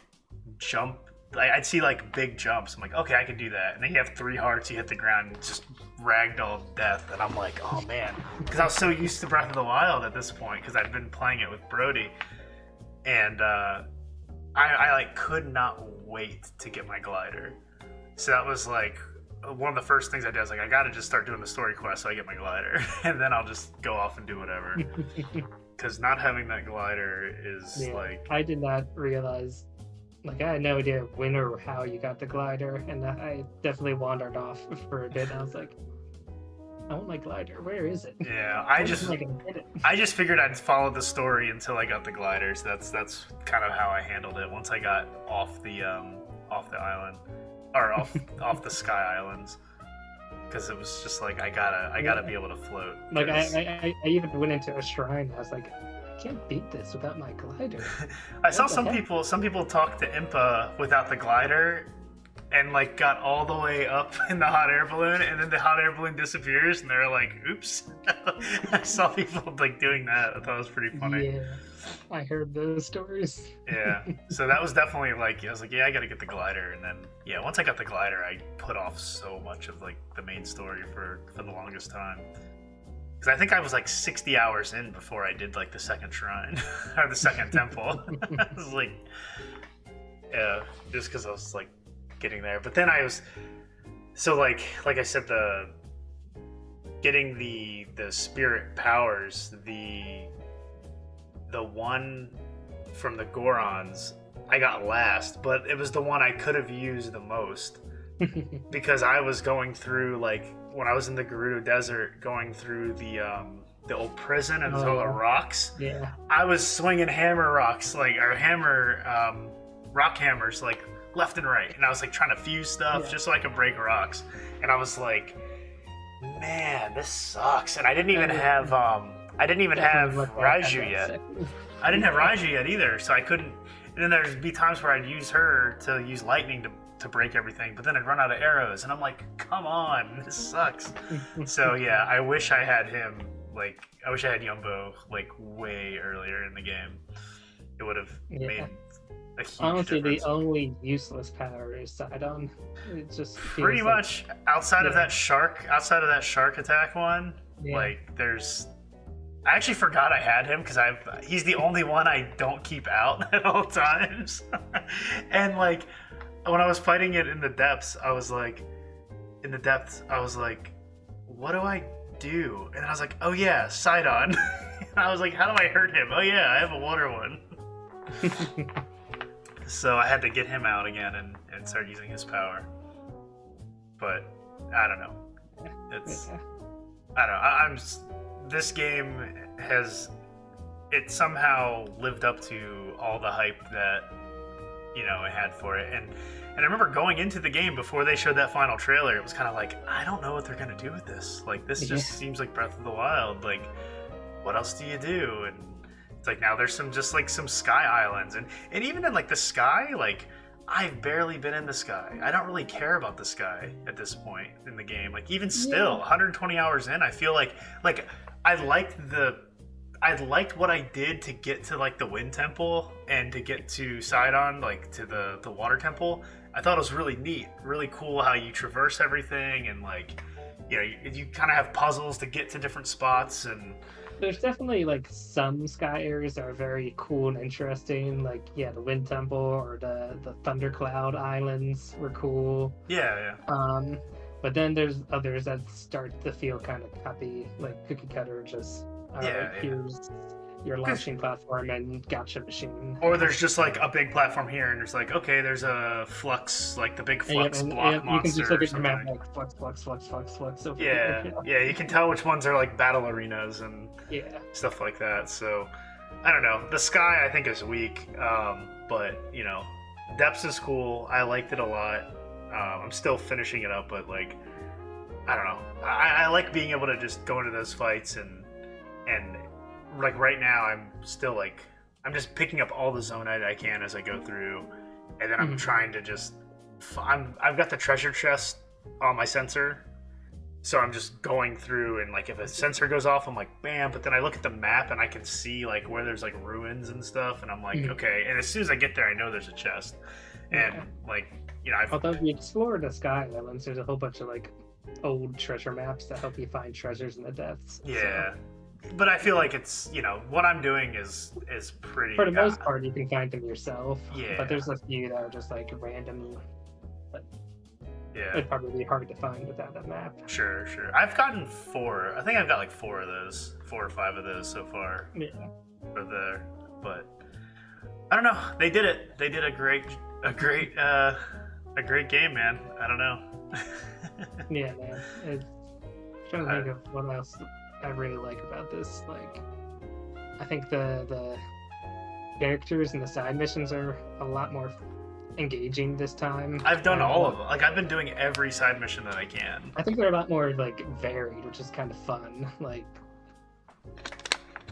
jump, I'd see like big jumps. I'm like, okay, I can do that. And then you have 3 hearts, you hit the ground, and just ragdoll death. And I'm like, oh man, because I was so used to Breath of the Wild at this point because I'd been playing it with Brody, and I like could not wait to get my glider. So that was like one of the first things I did. I was like, I gotta just start doing the story quest so I get my glider, and then I'll just go off and do whatever. Because not having that glider is like... I did not realize, like, I had no idea when or how you got the glider, and I definitely wandered off for a bit, and I was like, I want my glider. Where is it? Yeah, I just figured I'd follow the story until I got the glider. So that's kind of how I handled it. Once I got off the island, or off the Sky Islands, because it was just like I gotta be able to float. Like I even went into a shrine. I was like, I can't beat this without my glider. I saw some people talk to Impa without the glider, and like got all the way up in the hot air balloon, and then the hot air balloon disappears, and they're like, "Oops!" I saw people like doing that. I thought it was pretty funny. Yeah, I heard those stories. Yeah, so that was definitely like I was like, yeah, I got to get the glider, and then once I got the glider, I put off so much of like the main story for the longest time. Because I think I was like 60 hours in before I did like the second shrine or the second temple. I was like, yeah, just because I was like getting there. But then I was so like I said, getting the spirit powers, the one from the Gorons, I got last, but it was the one I could have used the most because I was going through like when I was in the Gerudo Desert, going through the old prison and all the rocks. Yeah, I was swinging hammer rocks rock hammers like left and right, and I was like trying to fuse stuff just so I could break rocks. And I was like, man, this sucks. And I didn't even have Raiju yet. I didn't have Raiju yet either, so I couldn't. And then there'd be times where I'd use her to use lightning to break everything, but then I'd run out of arrows, and I'm like, come on, this sucks. So yeah, I wish I had him. Like, I wish I had Yumbo like way earlier in the game. It would have made a huge Honestly, difference. the only useless power is Sidon. It just Pretty feels like, much outside of that shark attack one, yeah. like there's. I actually forgot I had him because he's the only one I don't keep out at all times. And like when I was fighting it in the depths, I was like, what do I do? And I was like, oh yeah, Sidon. And I was like, how do I hurt him? Oh yeah, I have a water one. So I had to get him out again and start using his power. But I don't know. This game it somehow lived up to all the hype that it had for it. And I remember going into the game before they showed that final trailer, it was kind of like, I don't know what they're gonna do with this. Like, this just seems like Breath of the Wild. Like, what else do you do? And it's like, now there's some sky islands, and even in like the sky, like I've barely been in the sky. I don't really care about the sky at this point in the game. Like, even still, 120 hours in, I feel like I liked what I did to get to like the Wind Temple and to get to Sidon, like to the Water Temple. I thought it was really neat, really cool how you traverse everything, and like you kind of have puzzles to get to different spots. And there's definitely like some sky areas that are very cool and interesting. Like the Wind Temple or the Thundercloud Islands were cool. Yeah. But then there's others that start to feel kind of copy, like cookie cutter, just here's your launching platform and gotcha machine. Or there's just like a big platform here, and there's like, okay, there's a flux, like the big flux block monster. You can just look at the map like flux. Over yeah, you can tell which ones are like battle arenas and stuff like that. So I don't know. The sky I think is weak, but Depths is cool. I liked it a lot. I'm still finishing it up, but like I don't know. I like being able to just go into those fights and like right now I'm still like I'm just picking up all the Zonite I can as I go through, and then I'm trying to just I've got the treasure chest on my sensor, so I'm just going through, and like if a sensor goes off, I'm like bam, but then I look at the map and I can see like where there's like ruins and stuff, and I'm like okay, and as soon as I get there I know there's a chest, and like although if you explore the Sky Islands, there's a whole bunch of like old treasure maps that help you find treasures in the depths. Yeah. But I feel like it's, what I'm doing is pretty... For the most part, you can find them yourself. Yeah. But there's a few that are just like random. But yeah. It'd probably be hard to find without a map. Sure. I've gotten 4. I think I've got like 4 of those. 4 or 5 of those so far. Yeah. For there. But I don't know. They did it. They did a great game, man. I don't know. Yeah, man. I'm trying to think of what else I really like about this. Like, I think the characters and the side missions are a lot more engaging this time. I've done all of them. Like, I've been doing every side mission that I can. I think they're a lot more like varied, which is kind of fun. Like,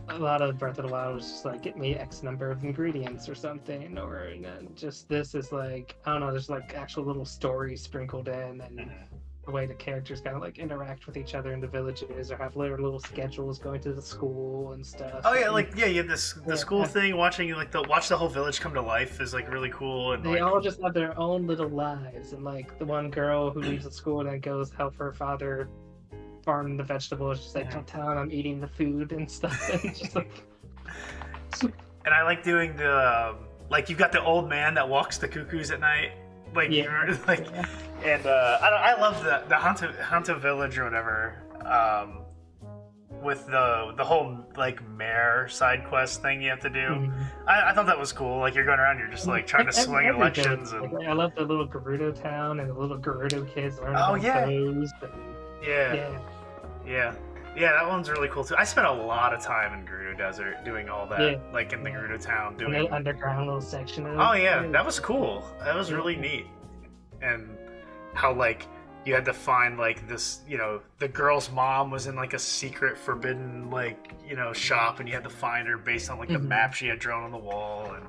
a lot of Breath of the Wild was just like, get me X number of ingredients or something, or just this is like, I don't know, there's like actual little stories sprinkled in, and the way the characters kind of like interact with each other in the villages, or have little schedules going to the school and stuff. Oh yeah, you have the school thing, watching like watch the whole village come to life is like really cool, and they all just have their own little lives. And like the one girl who leaves the school and then goes help her father farm the vegetables, she's like, don't tell him I'm eating the food and stuff. And just like, and I like doing the like you've got the old man that walks the cuckoos at night. Like, and I love the Hanto village or whatever, with the whole like mayor side quest thing you have to do. I thought that was cool. Like, you're going around, you're just like trying to swing elections. And... Like, I love the little Gerudo town and the little Gerudo kids learning bows. Yeah, that one's really cool too. I spent a lot of time in Gerudo Desert doing all that, like in the Gerudo town doing the underground little section. That was cool. That was really neat. And how like you had to find like this, the girl's mom was in like a secret forbidden like shop, and you had to find her based on like the map she had drawn on the wall, and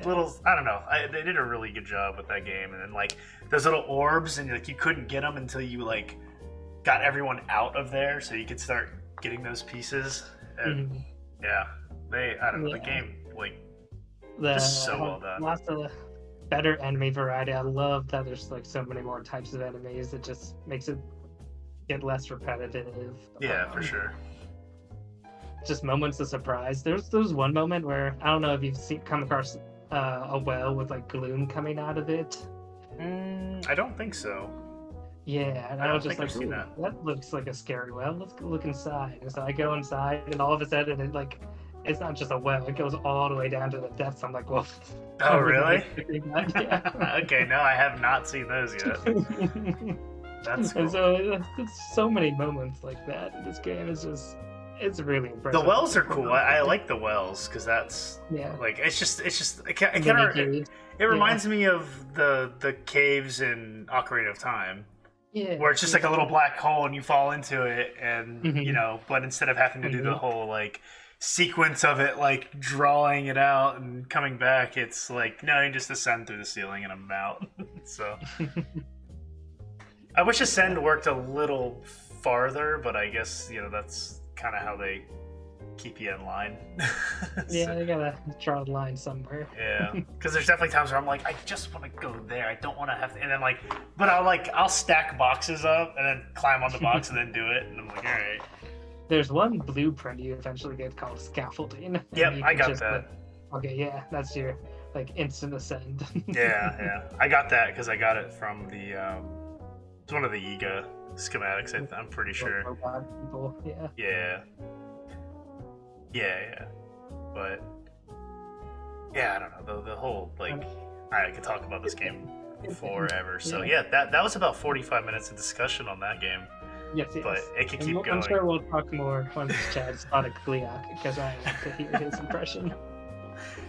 little, I don't know. They did a really good job with that game. And then like those little orbs, and like you couldn't get them until you like got everyone out of there, so you could start getting those pieces. And I don't know, the game like Just so well done. Lots of better enemy variety. I love that there's like so many more types of enemies. It just makes it get less repetitive. Yeah, for sure. Just moments of surprise. There was one moment where I don't know if you've come across a well with like gloom coming out of it. I don't think so. Yeah, and I was just like, that looks like a scary well. Let's go look inside. And so I go inside, and all of a sudden, it's not just a well. It goes all the way down to the depths. I'm like, well. Oh, really? Yeah. Okay, no, I have not seen those yet. That's cool. And so it's so many moments like that in this game. It's really impressive. The wells are cool. I like the wells because that's like it reminds me of the caves in Ocarina of Time. Yeah, where it's just like a little black hole and you fall into it, and you know, but instead of having to do the whole like sequence of it, like drawing it out and coming back, it's like no, you just ascend through the ceiling and I'm out. So I wish Ascend worked a little farther, but I guess that's kind of how they keep you in line. Yeah, they gotta draw the line somewhere. Yeah, because there's definitely times where I'm like, I just want to go there. I don't want to have to, and then but I'll stack boxes up and then climb on the box and then do it, and I'm like, all right. There's one blueprint you eventually get called scaffolding. Yep, I got that. Okay, yeah, that's your instant ascend. yeah, I got that because I got it from the it's one of the EGA schematics. I'm pretty sure. Robot people, yeah. Yeah. But yeah, I don't know. The whole I could talk about this game forever. So yeah, that was about 45 minutes of discussion on that game. Yes. But it can keep going. I'm sure we'll talk more once Chad's thought of Gleeok, because I want to hear his impression.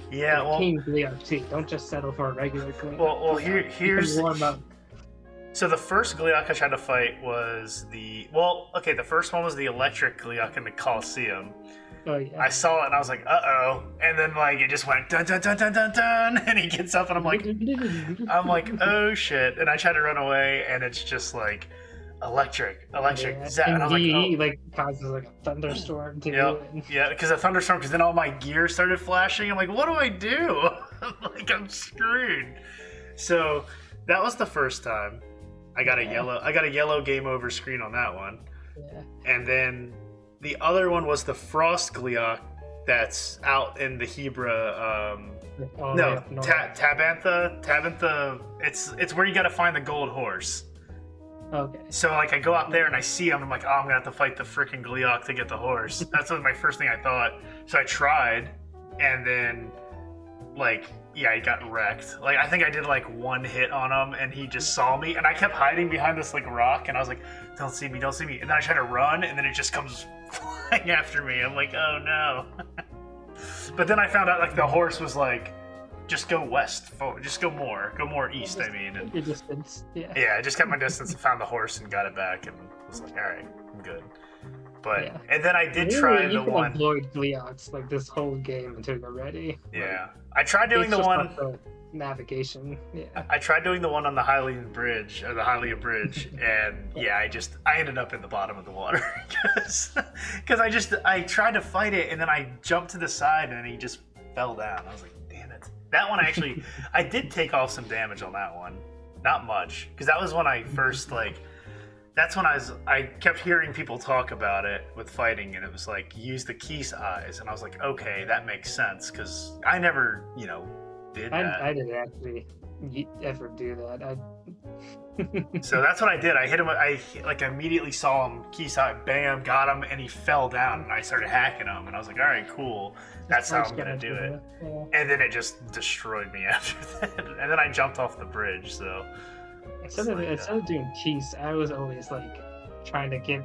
Yeah, well, King Gleeok too. Don't just settle for a regular Gleeok. Well, here's warm up. So the first Gleeok I tried to fight was the first one was the electric Gleeok in the Coliseum. Oh, yeah. I saw it and I was like, uh-oh. And then it just went dun dun dun dun dun dun, and he gets up and I'm like, oh shit. And I try to run away and it's just like electric. Yeah. And I was like causes like a thunderstorm too. Yeah, because a thunderstorm, because then all my gear started flashing. I'm like, what do I do? I'm screwed. So that was the first time. I got a yellow game over screen on that one. Yeah. And then the other one was the Frost Gleeok that's out in the Hebra. Tabantha. It's where you got to find the gold horse. Okay. So I go out there and I see him. I'm like, I'm gonna have to fight the freaking Gleeok to get the horse. That's my first thing I thought. So I tried, and then he got wrecked. I think I did one hit on him, and he just saw me, and I kept hiding behind this rock, and I was like, don't see me. And then I try to run, and then it just comes flying after me. I'm like, oh no. But then I found out the horse was just go west, just go more east. And your distance. Yeah, I just kept my distance and found the horse and got it back, and was like, all right, I'm good. But and then I did try the one. You can avoid Gleeoks this whole game until you're ready. Yeah, I tried doing the one. Navigation. Yeah. I tried doing the one on the Hylian Bridge, and I ended up in the bottom of the water because I tried to fight it, and then I jumped to the side, and he just fell down. I was like, damn it. That one actually, I did take off some damage on that one, not much, because that was when I first That's when I kept hearing people talk about it with fighting, and it was use the Keese eyes, and I was like, okay, that makes sense, because I never, did that. I didn't actually ever do that. So that's what I did. I hit him. I immediately saw him. Keese eye, bam, got him, and he fell down. And I started hacking him, and I was like, all right, cool. That's how I'm gonna do it. Yeah. And then it just destroyed me after that. And then I jumped off the bridge. So instead of doing Keese, I was always trying to get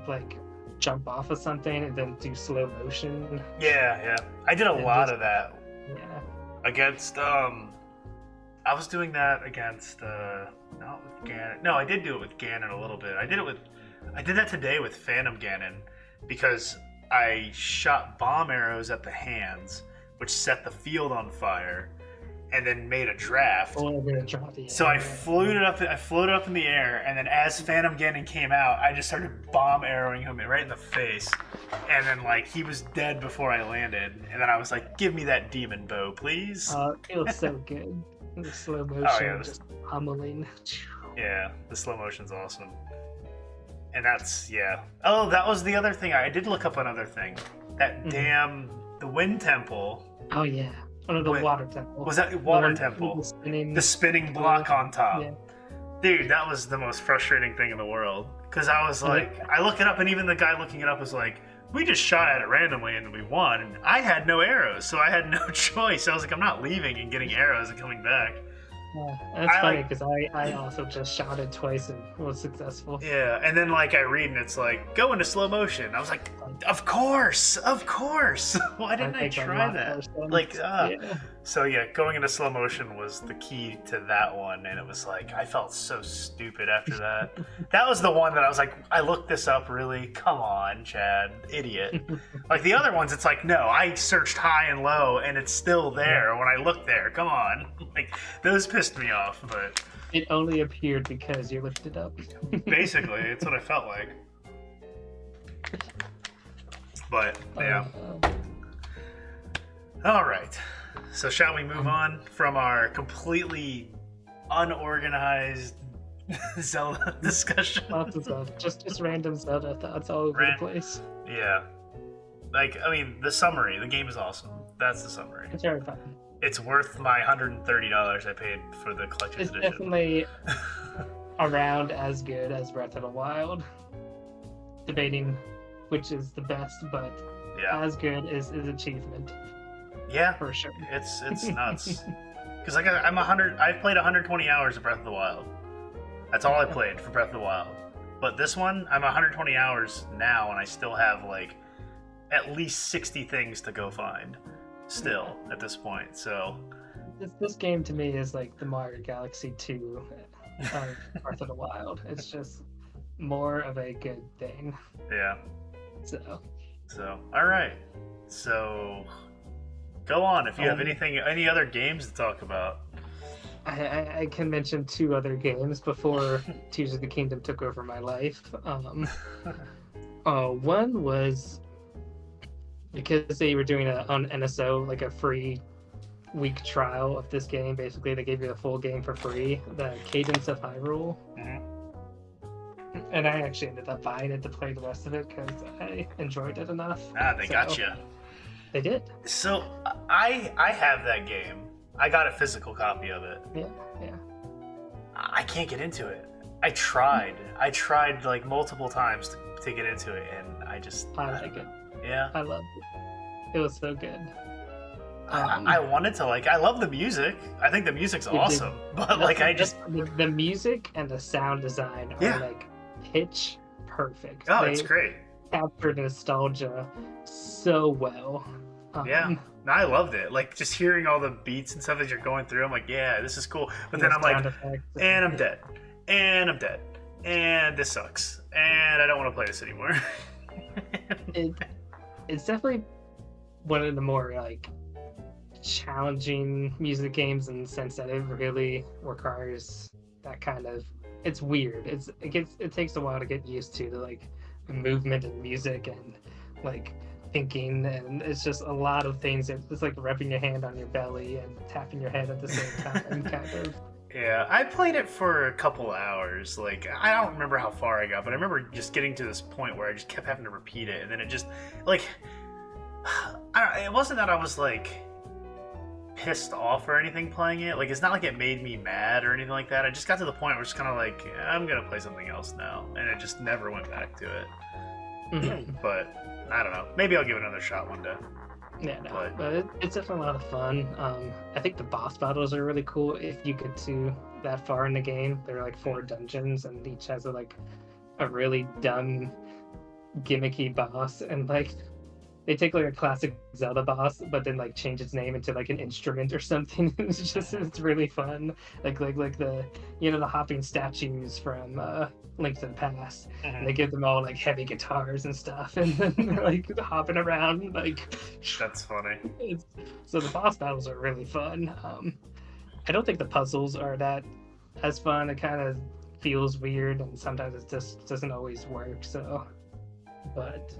jump off of something and then do slow motion. Yeah. I did a lot of that. Yeah. Against I was doing that against not with Ganon. No, I did do it with Ganon a little bit. I did that today with Phantom Ganon because I shot bomb arrows at the hands, which set the field on fire, and then made a draft. Yeah. So I floated up in the air, and then as Phantom Ganon came out, I just started bomb arrowing him right in the face. And then like he was dead before I landed, and then I was like, "Give me that demon bow, please." It was so good. The slow motion, just pummeling. Yeah, the slow motion's awesome. And that's Oh, that was the other thing. I did look up another thing. That damn the Wind Temple. Oh yeah. One of the Water Temple. Was that Water Temple? The spinning block on top. Yeah. Dude, that was the most frustrating thing in the world. Because I was like, I look it up, and even the guy looking it up was like, we just shot at it randomly and we won. And I had no arrows, so I had no choice. I was like, I'm not leaving and getting arrows and coming back. Yeah, that's funny because I also just shot it twice and was successful. Yeah, and then like I read and it's like, go into slow motion. I was like, of course. Why didn't I try that? Like, So yeah, going into slow motion was the key to that one, and it was like I felt so stupid after that. That was the one that I was like, I looked this up, really? Come on, Chad, idiot. Like the other ones, it's like, no, I searched high and low, and it's still there when I looked there. Come on, like those pissed me off, but it only appeared because you looked it up. Basically, it's what I felt like. But yeah. All right. So shall we move on from our completely unorganized Zelda discussion? Lots of stuff. Just random Zelda thoughts all over the place. Yeah. Like, I mean, the summary. The game is awesome. That's the summary. It's very fun. It's worth my $130 I paid for the collector's edition. It's definitely around as good as Breath of the Wild. Debating which is the best, but as good is achievement. Yeah, for sure. It's nuts. Because I've played 120 hours of Breath of the Wild. That's all I played for Breath of the Wild. But this one, I'm 120 hours now, and I still have like at least 60 things to go find. Still at this point, so this game to me is like the Mario Galaxy 2 of Breath of the Wild. It's just more of a good thing. Yeah. So all right. So go on if you have any other games to talk about. I can mention two other games before Tears of the Kingdom took over my life. One was because they were doing on NSO like a free week trial of this game. Basically, they gave you the full game for free. The Cadence of Hyrule. Mm-hmm. And I actually ended up buying it to play the rest of it because I enjoyed it enough. They got you. They did. So I have that game. I got a physical copy of it. Yeah. I can't get into it. I tried like multiple times to get into it, and I like it. Yeah. I loved it. It was so good. I wanted to I love the music. I think the music's awesome. But the music and the sound design are like pitch perfect. Oh, it's great. Captured nostalgia so well. Yeah. No, I loved it. Like just hearing all the beats and stuff as you're going through, I'm like, yeah, this is cool. But then I'm like, and I'm dead. And I'm dead. And this sucks. And I don't want to play this anymore. It's definitely one of the more like challenging music games in the sense that it really requires that kind of. It's weird. It takes a while to get used to the like movement and music and like thinking, and it's just a lot of things. It's like rubbing your hand on your belly and tapping your head at the same time, kind of. Yeah, I played it for a couple hours. Like, I don't remember how far I got, but I remember just getting to this point where I just kept having to repeat it, and then it just, like, it wasn't that I was, like, pissed off or anything playing it. Like, it's not like it made me mad or anything like that. I just got to the point where it's kind of like, I'm gonna play something else now, and it just never went back to it. Mm-hmm. But, I don't know. Maybe I'll give it another shot one day. Yeah, no, but it's definitely a lot of fun. I think the boss battles are really cool if you get to that far in the game. There are like 4 dungeons, and each has a really dumb, gimmicky boss, and like they take like a classic Zelda boss, but then like change its name into like an instrument or something. It's really fun. Like the the hopping statues from Link to the Past. Mm-hmm. And they give them all like heavy guitars and stuff, and then they're like hopping around like. That's funny. So the boss battles are really fun. I don't think the puzzles are that as fun. It kind of feels weird, and sometimes it just doesn't always work. So, but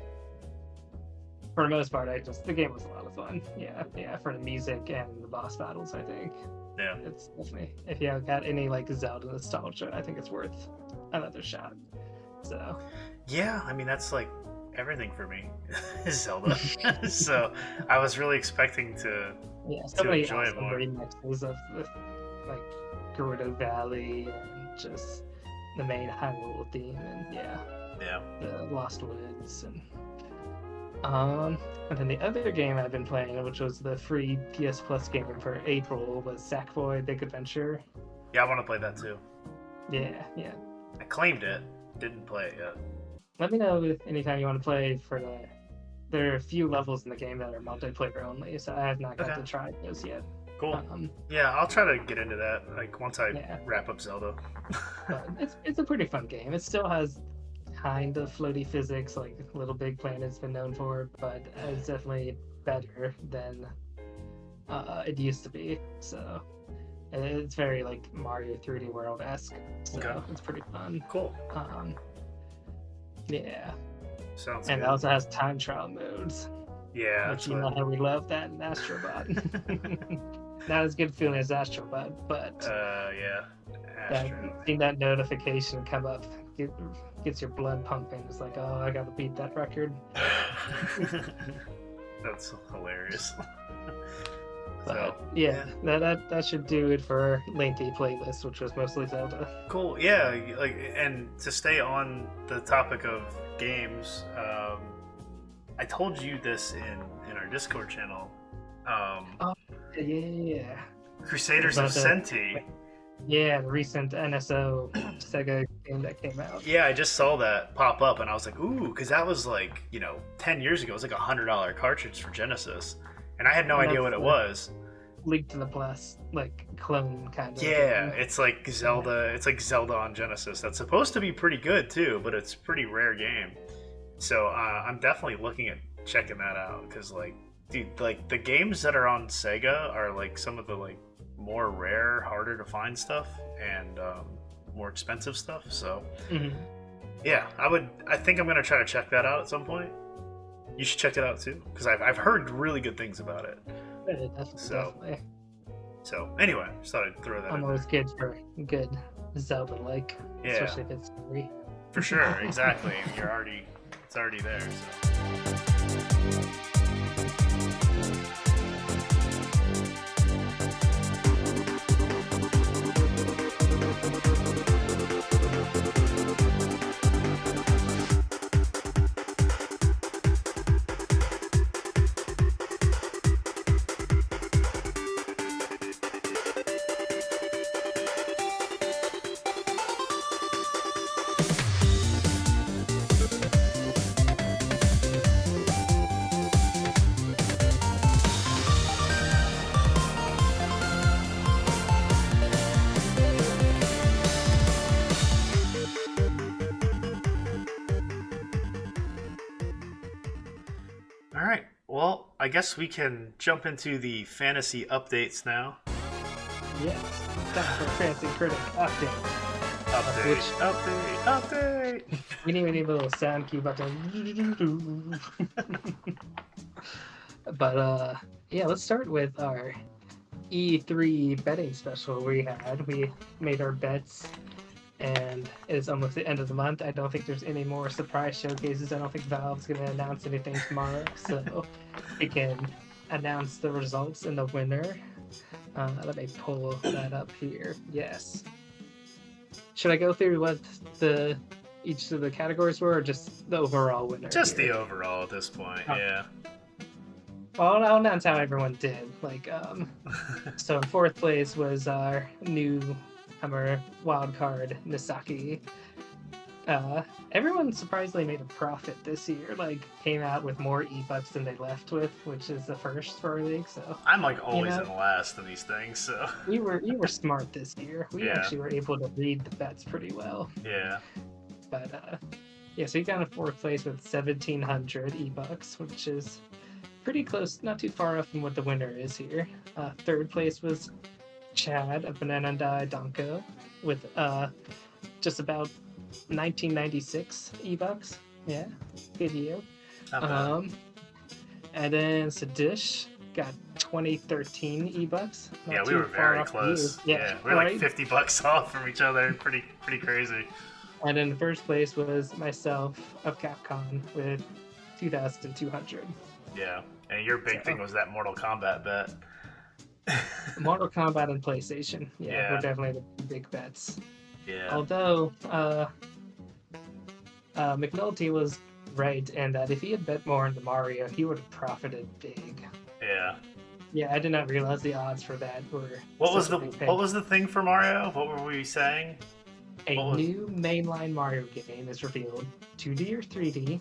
for the most part, the game was a lot of fun. Yeah, for the music and the boss battles, I think. Yeah. It's definitely, if you haven't got any like Zelda nostalgia, I think it's worth another shot. So. Yeah, I mean that's like everything for me is Zelda. So I was really expecting to enjoy it more. Remixes of the, like Gerudo Valley and just the main Hyrule theme and the Lost Woods and then the other game I've been playing, which was the free PS Plus game for April, was Sackboy Big Adventure. Yeah, I want to play that too. Yeah. I claimed it, didn't play it yet. Let me know anytime you want to play there are a few levels in the game that are multiplayer only, so I have not got to try those yet. Cool. Yeah, I'll try to get into that like once I wrap up Zelda. But it's a pretty fun game. It still has kind of floaty physics like Little Big Planet's been known for, but it's definitely better than it used to be. So it's very like Mario 3D World-esque. So it's pretty fun. Cool. Yeah. Sounds and good. it also has time trial modes. Yeah. Which you know how we love that in Astrobot. Not as good feeling as Astrobot, but yeah. Seeing that notification come up gets your blood pumping. It's like, oh, I gotta beat that record. That's hilarious. But that should do it for lengthy playlist, which was mostly Zelda. Cool. Yeah, like, and to stay on the topic of games, I told you this in our Discord channel. Yeah. Crusaders of Senti. The recent NSO Sega game that came out. Yeah, I just saw that pop up, and I was like, ooh, because that was like, 10 years ago. It was like $100 cartridge for Genesis. And I had no idea what it was. Link to the Past, like clone kind of. Yeah, it's like Zelda. It's like Zelda on Genesis. That's supposed to be pretty good too, but it's a pretty rare game. So I'm definitely looking at checking that out because, like, dude, like the games that are on Sega are like some of the like more rare, harder to find stuff and more expensive stuff. So yeah, I think I'm gonna try to check that out at some point. You should check it out too, because I've heard really good things about it. Definitely. So anyway, just thought I'd throw that. I'm always good for good Zelda-like, especially if it's free. For sure, exactly. It's already there. So. I guess we can jump into the fantasy updates now. Yes, time for Fantasy Critic update. Update. We need a little sound cue button. But let's start with our E3 betting special we made our bets, and it's almost the end of the month. I don't think there's any more surprise showcases. I don't think Valve's going to announce anything tomorrow, so we can announce the results and the winner. Let me pull that up here. Yes. Should I go through what each of the categories were, or just the overall winner? Just the overall at this point, yeah. Well, I'll announce how everyone did. So in fourth place was our newcomer wild card, Misaki. Everyone surprisingly made a profit this year. Came out with more e-bucks than they left with, which is the first for our league. So I'm always in last in these things. So we were smart this year. We actually were able to read the bets pretty well. Yeah. But so he got in fourth place with 1,700 e-bucks, which is pretty close, not too far off from what the winner is here. Third place was Chad of Banana and I Donko with just about 1996 E-Bucks. Yeah, good year. Not bad. And then Sadish got 2013 E-Bucks. Yeah, we were very close. Yeah, we were like $50 off from each other. Pretty crazy. And in first place was myself of Capcom with 2,200. Yeah, and your big thing was that Mortal Kombat bet. Mortal Kombat and PlayStation. Yeah, were definitely the big bets. Yeah. Although McNulty was right in that if he had bet more into Mario, he would have profited big. Yeah. Yeah, I did not realize the odds for that were. What was the thing for Mario? What were we saying? A new mainline Mario game is revealed, 2D or 3D,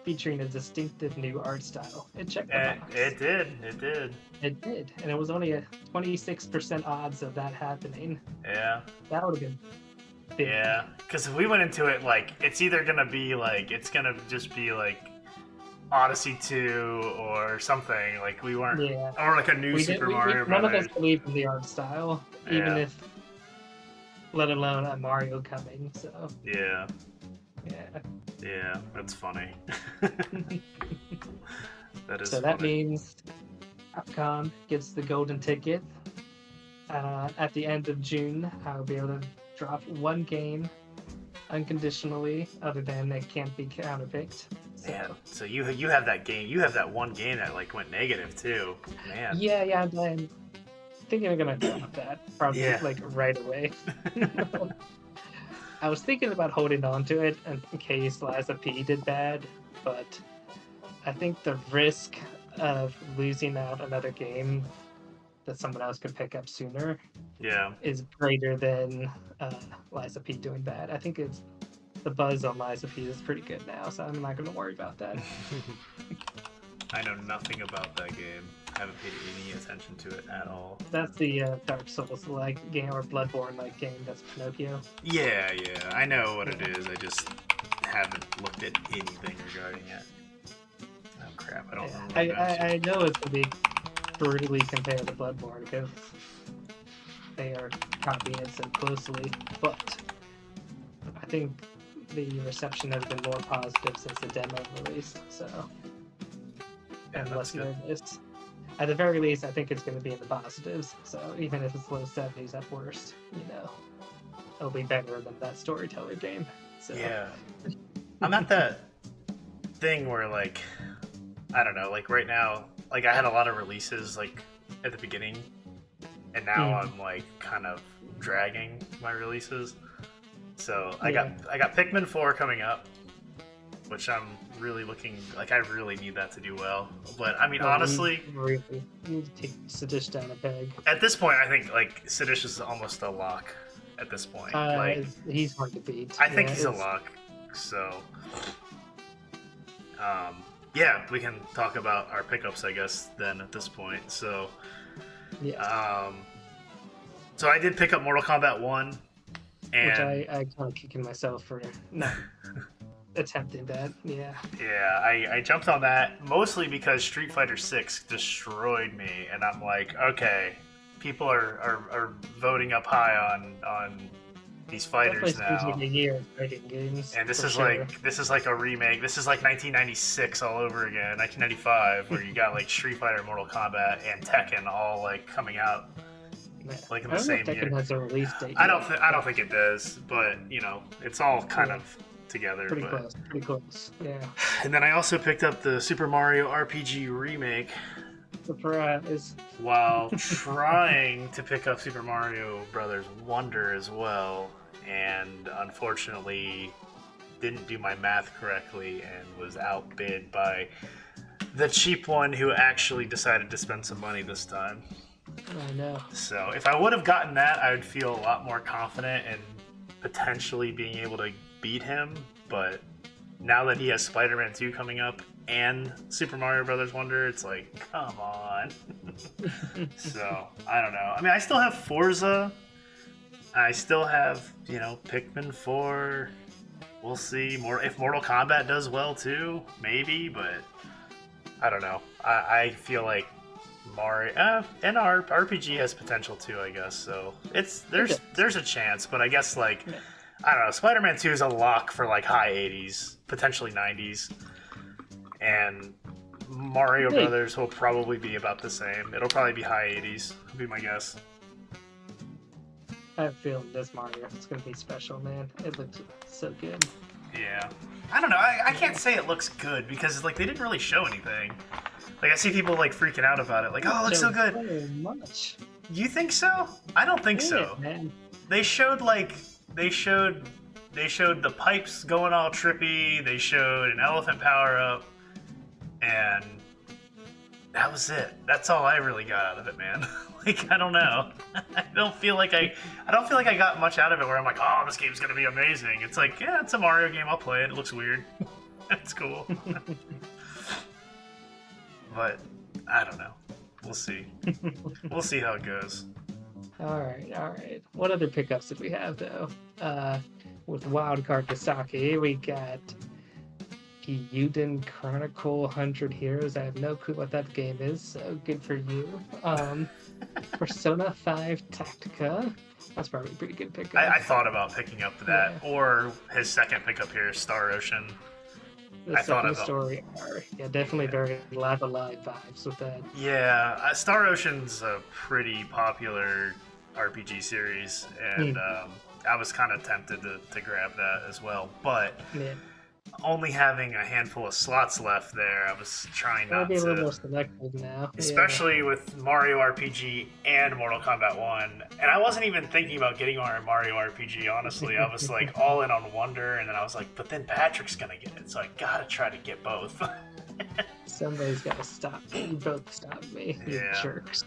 featuring a distinctive new art style. It checked the box. It did, and it was only a 26% odds of that happening. Yeah. That would have been big. Yeah, because we went into it like it's either gonna be like just be like Odyssey 2 or something. Like we weren't, or like a new Super Mario Brothers. None of us believed in the art style, even if, let alone a Mario coming. So yeah, that's funny. That is. So that means Capcom gets the golden ticket. At the end of June, I'll be able to drop one game unconditionally, other than it can't be counterpicked. So you have that game. You have that one game that like went negative too, man. Yeah. I'm thinking I'm gonna drop that probably like right away. I was thinking about holding on to it in case Liza P did bad, but I think the risk of losing out another game that someone else could pick up sooner is greater than Liza P doing bad. I think it's the buzz on Liza P is pretty good now, so I'm not going to worry about that. I know nothing about that game. I haven't paid any attention to it at all. That's the Dark Souls-like game, or Bloodborne-like game. That's Pinocchio. Yeah, I know what it is. I just haven't looked at anything regarding it. Oh crap, I don't remember. I know it's going to be brutally compared to Bloodborne because they are copying it so closely, but I think the reception has been more positive since the demo released, so and less nervous. At the very least, I think it's going to be in the positives, so even if it's low 70s at worst, it'll be better than that storyteller game. So yeah, I'm at that thing where like, I don't know, like right now, like I had a lot of releases like at the beginning, and now I'm like kind of dragging my releases. So I got Pikmin 4 coming up, which I'm really looking like. I really need that to do well. But I mean, honestly, you need to take Sadish down a peg. At this point, I think like Sadish is almost a lock. At this point, like he's hard to beat. I think he's a lock. So, we can talk about our pickups, I guess. Then at this point, so so I did pick up Mortal Kombat 1. And which I kind of kicking myself for not attempting that. Yeah, I jumped on that mostly because Street Fighter 6 destroyed me, and I'm like, okay, people are voting up high on these fighters now. A year of fighting games, and this is like a remake. This is like 1996 all over again, 1995, where you got like Street Fighter, Mortal Kombat, and Tekken all like coming out. Like in the same year. Tekken has a release date. I don't think it does, but it's all kind of together. Pretty close. Yeah. And then I also picked up the Super Mario RPG Remake. Surprise. While trying to pick up Super Mario Brothers Wonder as well, and unfortunately didn't do my math correctly and was outbid by the cheap one who actually decided to spend some money this time. I know. So if I would have gotten that, I would feel a lot more confident in potentially being able to beat him. But now that he has Spider-Man 2 coming up and Super Mario Brothers Wonder, it's like, come on. So I don't know. I mean, I still have Forza. I still have, Pikmin 4. We'll see. If Mortal Kombat does well too, maybe. But I don't know. I feel like Mario, and our RPG has potential too, I guess. So there's a chance, but I guess like I don't know. Spider-Man 2 is a lock for like high 80s, potentially 90s, and Mario Brothers will probably be about the same. It'll probably be high 80s, would be my guess. I have a feeling this Mario is going to be special, man. It looks so good. Yeah. I don't know. I can't say it looks good because like they didn't really show anything. Like I see people like freaking out about it, like, oh, it looks so good. So much. You think so? I don't think so. Man. They showed the pipes going all trippy. They showed an elephant power up, and that was it. That's all I really got out of it, man. Like I don't know. I don't feel like I got much out of it where I'm like, oh, this game's gonna be amazing. It's like, yeah, it's a Mario game. I'll play it. It looks weird. It's cool. But I don't know. We'll see. We'll see how it goes. All right. What other pickups did we have though? With Wildcard Kasaki, we got Gyuden Chronicle 100 Heroes. I have no clue what that game is, so good for you. Persona 5 Tactica. That's probably a pretty good pickup. I thought about picking up that, or his second pickup here, Star Ocean. The second story are definitely very Lava Live vibes with that. Yeah, Star Ocean's a pretty popular RPG series, and I was kind of tempted to grab that as well, but only having a handful of slots left there, I was trying not to. Be a little more selective now. Especially with Mario RPG and Mortal Kombat 1. And I wasn't even thinking about getting Mario RPG, honestly. I was like all in on Wonder, and then I was like, but then Patrick's gonna get it, so I gotta try to get both. Somebody's gotta stop me. You both stop me, you jerks.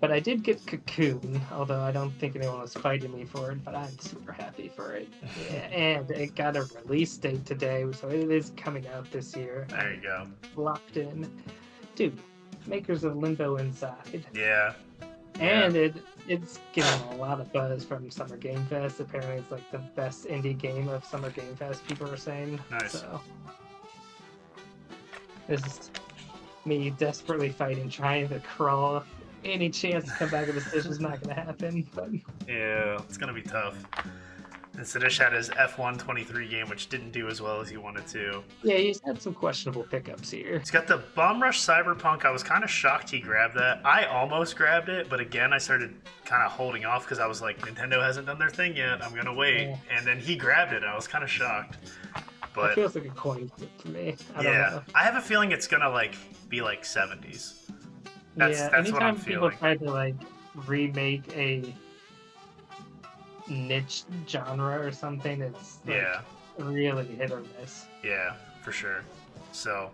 But I did get Cocoon, although I don't think anyone was fighting me for it, but I'm super happy for it. Yeah, and it got a release date today, so it is coming out this year. There you go. Locked in. Dude, makers of Limbo Inside. Yeah. And it's getting a lot of buzz from Summer Game Fest. Apparently it's like the best indie game of Summer Game Fest, people are saying. Nice. So, this is me desperately fighting, trying to crawl. Any chance to come back with this is not going to happen. But yeah, it's going to be tough. And Sadish had his F123 game, which didn't do as well as he wanted to. Yeah, he's had some questionable pickups here. He's got the Bomb Rush Cyberpunk. I was kind of shocked he grabbed that. I almost grabbed it, but again, I started kind of holding off because I was like, Nintendo hasn't done their thing yet. I'm going to wait. Yeah. And then he grabbed it, and I was kind of shocked. But it feels like a coin flip for me. I don't know. I have a feeling it's going to like be like 70s. That's anytime what I'm people feeling. try to like remake a niche genre or something, it's like really hit or miss. Yeah, for sure. So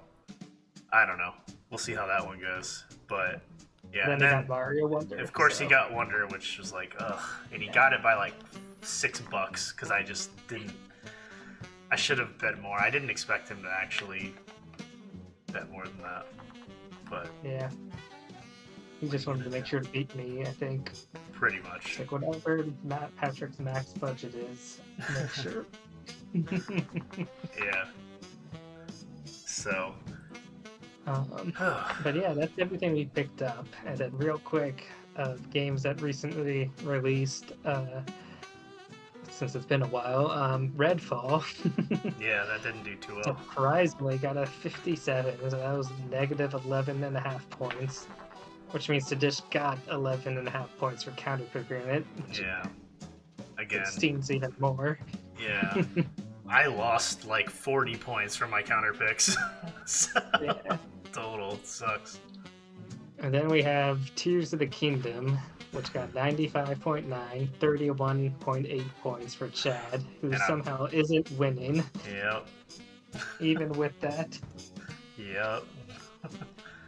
I don't know. We'll see how that one goes. But yeah, then he got Mario Wonder. Of course, he got Wonder, which was like, ugh, and he got it by like $6 because I just didn't. I should have bet more. I didn't expect him to actually bet more than that. But yeah. He just wanted to make sure to beat me, I think. Pretty much. It's like whatever Patrick's max budget is, make sure. Yeah. So. But yeah, that's everything we picked up. And then real quick, games that recently released, since it's been a while, Redfall. Yeah, that didn't do too well. Surprisingly got a 57, so that was negative 11.5 points. Which means Sadish got 11.5 points for counterpicking it. Yeah. Again. It stings even more. Yeah. I lost like 40 points from my counterpicks. So, total sucks. And then we have Tears of the Kingdom, which got 95.9, 31.8 points for Chad, who somehow isn't winning. Yep. Even with that. Yep.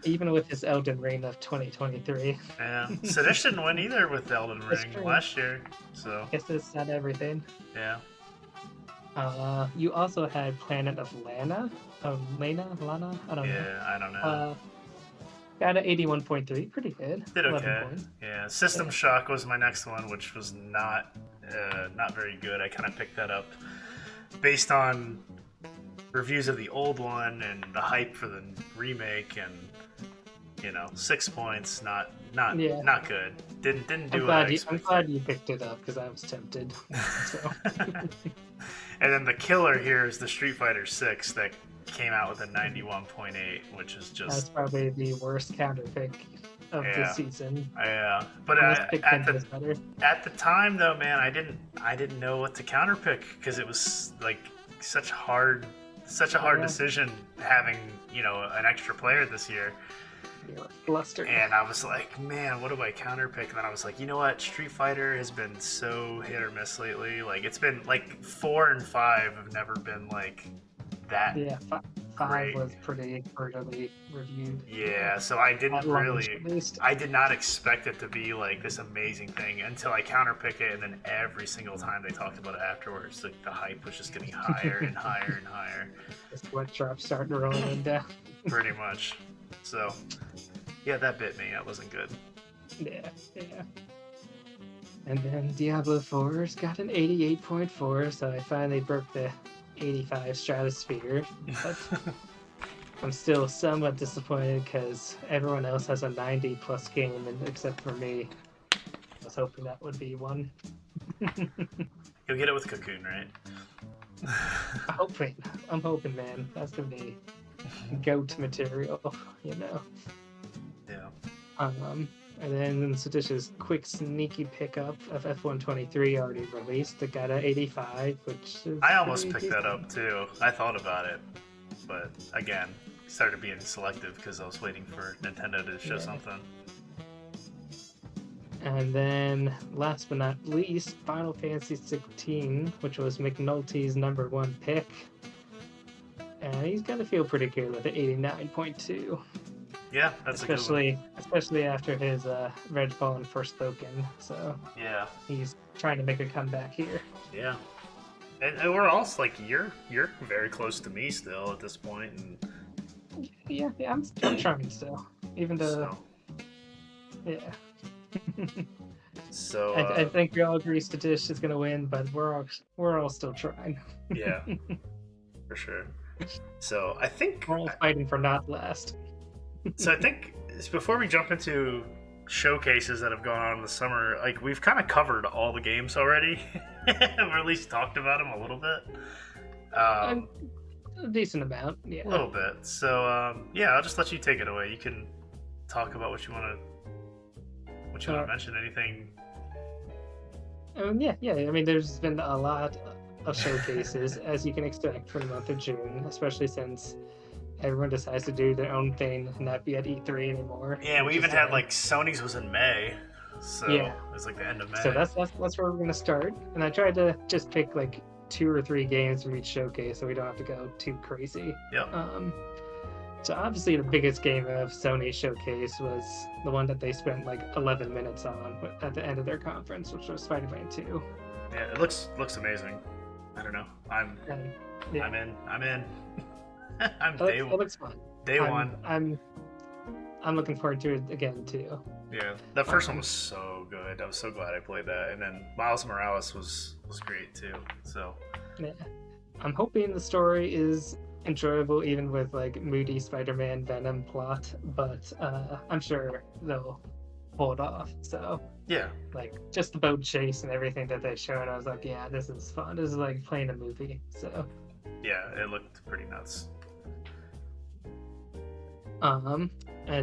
Even with his Elden Ring of 2023. Yeah. Sadish didn't win either with Elden Ring last year, so. Guess it's not everything. Yeah. You also had Planet of Lana? Lana? I don't know. Yeah, I don't know. Got an 81.3, pretty good. Did okay. Yeah. System Shock was my next one, which was not very good. I kind of picked that up based on reviews of the old one and the hype for the remake, and 6 points, not Yeah. not good. Didn't do I'm glad you picked it up because I was tempted. So. And then the killer here is the Street Fighter 6 that came out with a 91.8, which is just... That's probably the worst counter pick of the season. Yeah, but at the time though, man, I didn't know what to counter pick because it was like such a hard decision having an extra player this year. Flustered. And I was like, man, what do I counter pick? And then I was like, you know what? Street Fighter has been so hit or miss lately. Like, it's been like 4 and 5 have never been like that. Yeah, 5 was pretty brutally reviewed. Yeah, so I did not expect it to be like this amazing thing until I counter pick it, and then every single time they talked about it afterwards, like the hype was just getting higher and higher and higher. The sweat drops starting rolling down. Pretty much. So, yeah, that bit me. That wasn't good. Yeah. And then Diablo 4's got an 88.4, so I finally broke the 85 stratosphere. But I'm still somewhat disappointed because everyone else has a 90+ game, and except for me. I was hoping that would be one. You'll get it with Cocoon, right? I'm hoping, man. That's gonna be goat material, Yeah. And then Seditious quick sneaky pickup of F123 already released. It got an 85, which is I almost picked that up too. I thought about it, but again, started being selective because I was waiting for Nintendo to show something. And then, last but not least, Final Fantasy 16, which was McNulty's #1 pick. And he's gonna feel pretty good with an 89.2. Yeah, that's a good one. Especially after his Redfall and Forspoken. So yeah, he's trying to make a comeback here. Yeah, and we're also like you're very close to me still at this point, and yeah, I'm trying still, even though So I think we all agree Statish is gonna win, but we're all still trying. Yeah, for sure. So I think we're all fighting for not last. So I think before we jump into showcases that have gone on in the summer, like we've kind of covered all the games already, or at least talked about them a little bit. A decent amount, yeah. A little bit. So yeah, I'll just let you take it away. You can talk about what you want to mention. Anything? Yeah. I mean, there's been a lot of showcases, as you can expect, for the month of June, especially since everyone decides to do their own thing and not be at E3 anymore. Yeah, we even had like Sony's was in May, so it was like the end of May. So that's where we're gonna start. And I tried to just pick like 2 or 3 games from each showcase, so we don't have to go too crazy. Yep. So obviously the biggest game of Sony's showcase was the one that they spent like 11 minutes on at the end of their conference, which was Spider-Man 2. Yeah, it looks amazing. I don't know. I'm in. I'm day one. It looks fun. Day one. I'm looking forward to it again too. Yeah, that first one was so good. I was so glad I played that, and then Miles Morales was great too. So yeah, I'm hoping the story is enjoyable, even with like moody Spider-Man Venom plot. But I'm sure they'll pull it off. So yeah, like just the boat chase and everything that they showed, I was like, yeah, this is fun. This is like playing a movie. So yeah, it looked pretty nuts. And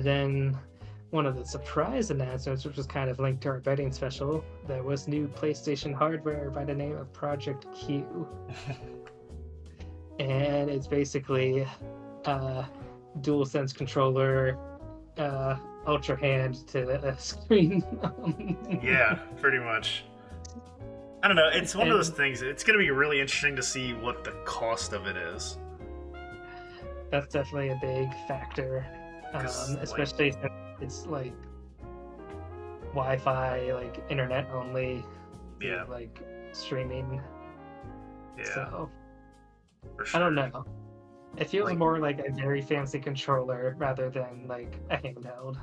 then one of the surprise announcements, which was kind of linked to our betting special, there was new PlayStation hardware by the name of Project Q. And it's basically a DualSense controller, Ultra Hand to a screen. Yeah, pretty much. I don't know, it's one of those things, it's going to be really interesting to see what the cost of it is. That's definitely a big factor, especially since it's like Wi-Fi, like internet only, like streaming. Yeah. So for sure. I don't know. It feels more like a very fancy controller rather than like a handheld.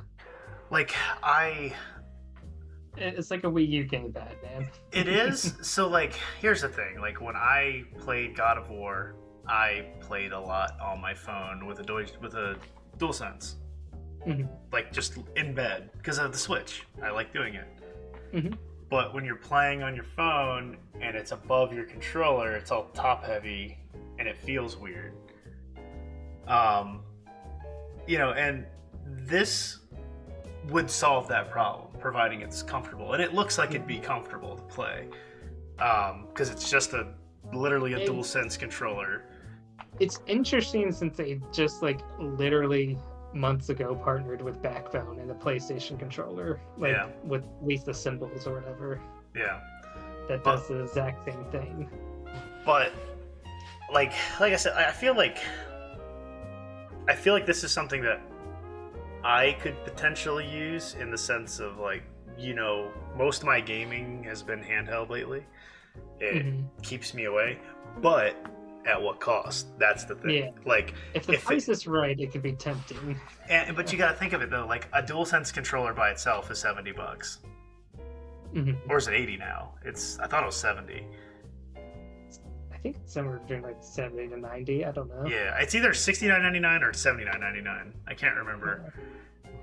It's like a Wii U gamepad, man. It is. So like, here's the thing. Like when I played God of War, I played a lot on my phone with a DualSense, like just in bed because of the Switch. I like doing it. Mm-hmm. But when you're playing on your phone and it's above your controller, it's all top heavy and it feels weird. You know, and this would solve that problem, providing it's comfortable. And it looks like it'd be comfortable to play. Because it's just literally a DualSense controller. It's interesting since they just like literally months ago partnered with Backbone and the PlayStation controller, like with at least the symbols or whatever. Yeah. That does the exact same thing. But like I said, I feel like this is something that I could potentially use in the sense of like, you know, most of my gaming has been handheld lately. It keeps me away, but at what cost? That's the thing. Yeah. Like, if the price is right, it can be tempting. But you got to think of it though. Like a DualSense controller by itself is $70, or is it 80 now? I thought it was 70. I think it's somewhere between like 70 to 90. I don't know. Yeah, it's either $69.99 or $79.99. I can't remember.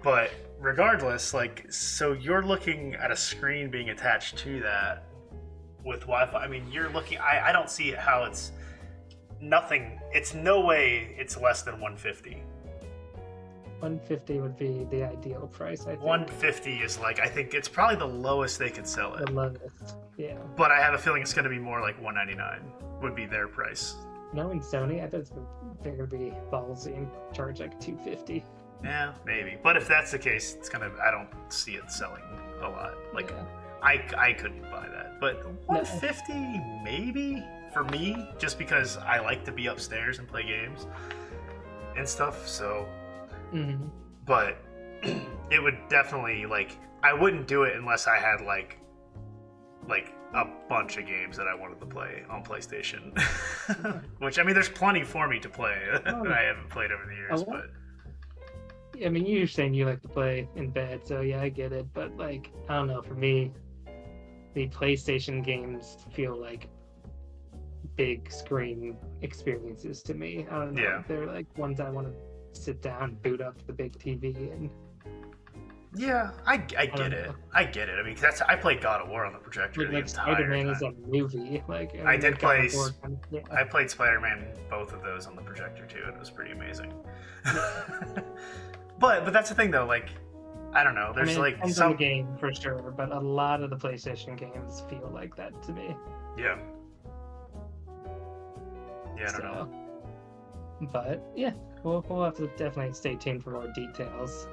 But regardless, like, so you're looking at a screen being attached to that with Wi-Fi. I mean, you're looking. I don't see how it's nothing. It's no way it's less than $150. $150 would be the ideal price, I think. $150 is like, I think it's probably the lowest they could sell it. The lowest, yeah. But I have a feeling it's going to be more like $199 would be their price. Knowing Sony, I bet they're going to be ballsy and charge like $250. Yeah, maybe. But if that's the case, I don't see it selling a lot. Like, I couldn't buy that. But $150 maybe for me, just because I like to be upstairs and play games and stuff. So, but it would definitely, like, I wouldn't do it unless I had like a bunch of games that I wanted to play on PlayStation. Which, I mean, there's plenty for me to play that I haven't played over the years, but. I mean, you're saying you like to play in bed, so yeah, I get it. But like, I don't know, for me, the PlayStation games feel like big screen experiences to me. I don't know. Yeah. They're like ones I want to sit down, boot up the big TV, and. Yeah, I get it. I get it. I mean, I played God of War on the projector the entire Spider-Man time. is a movie. Like I did play. Yeah. I played Spider-Man, both of those on the projector too, and it was pretty amazing. But that's the thing though. Like, I don't know. There's like some game for sure, but a lot of the PlayStation games feel like that to me. Yeah. Yeah, I don't know. But yeah, we'll have to definitely stay tuned for more details.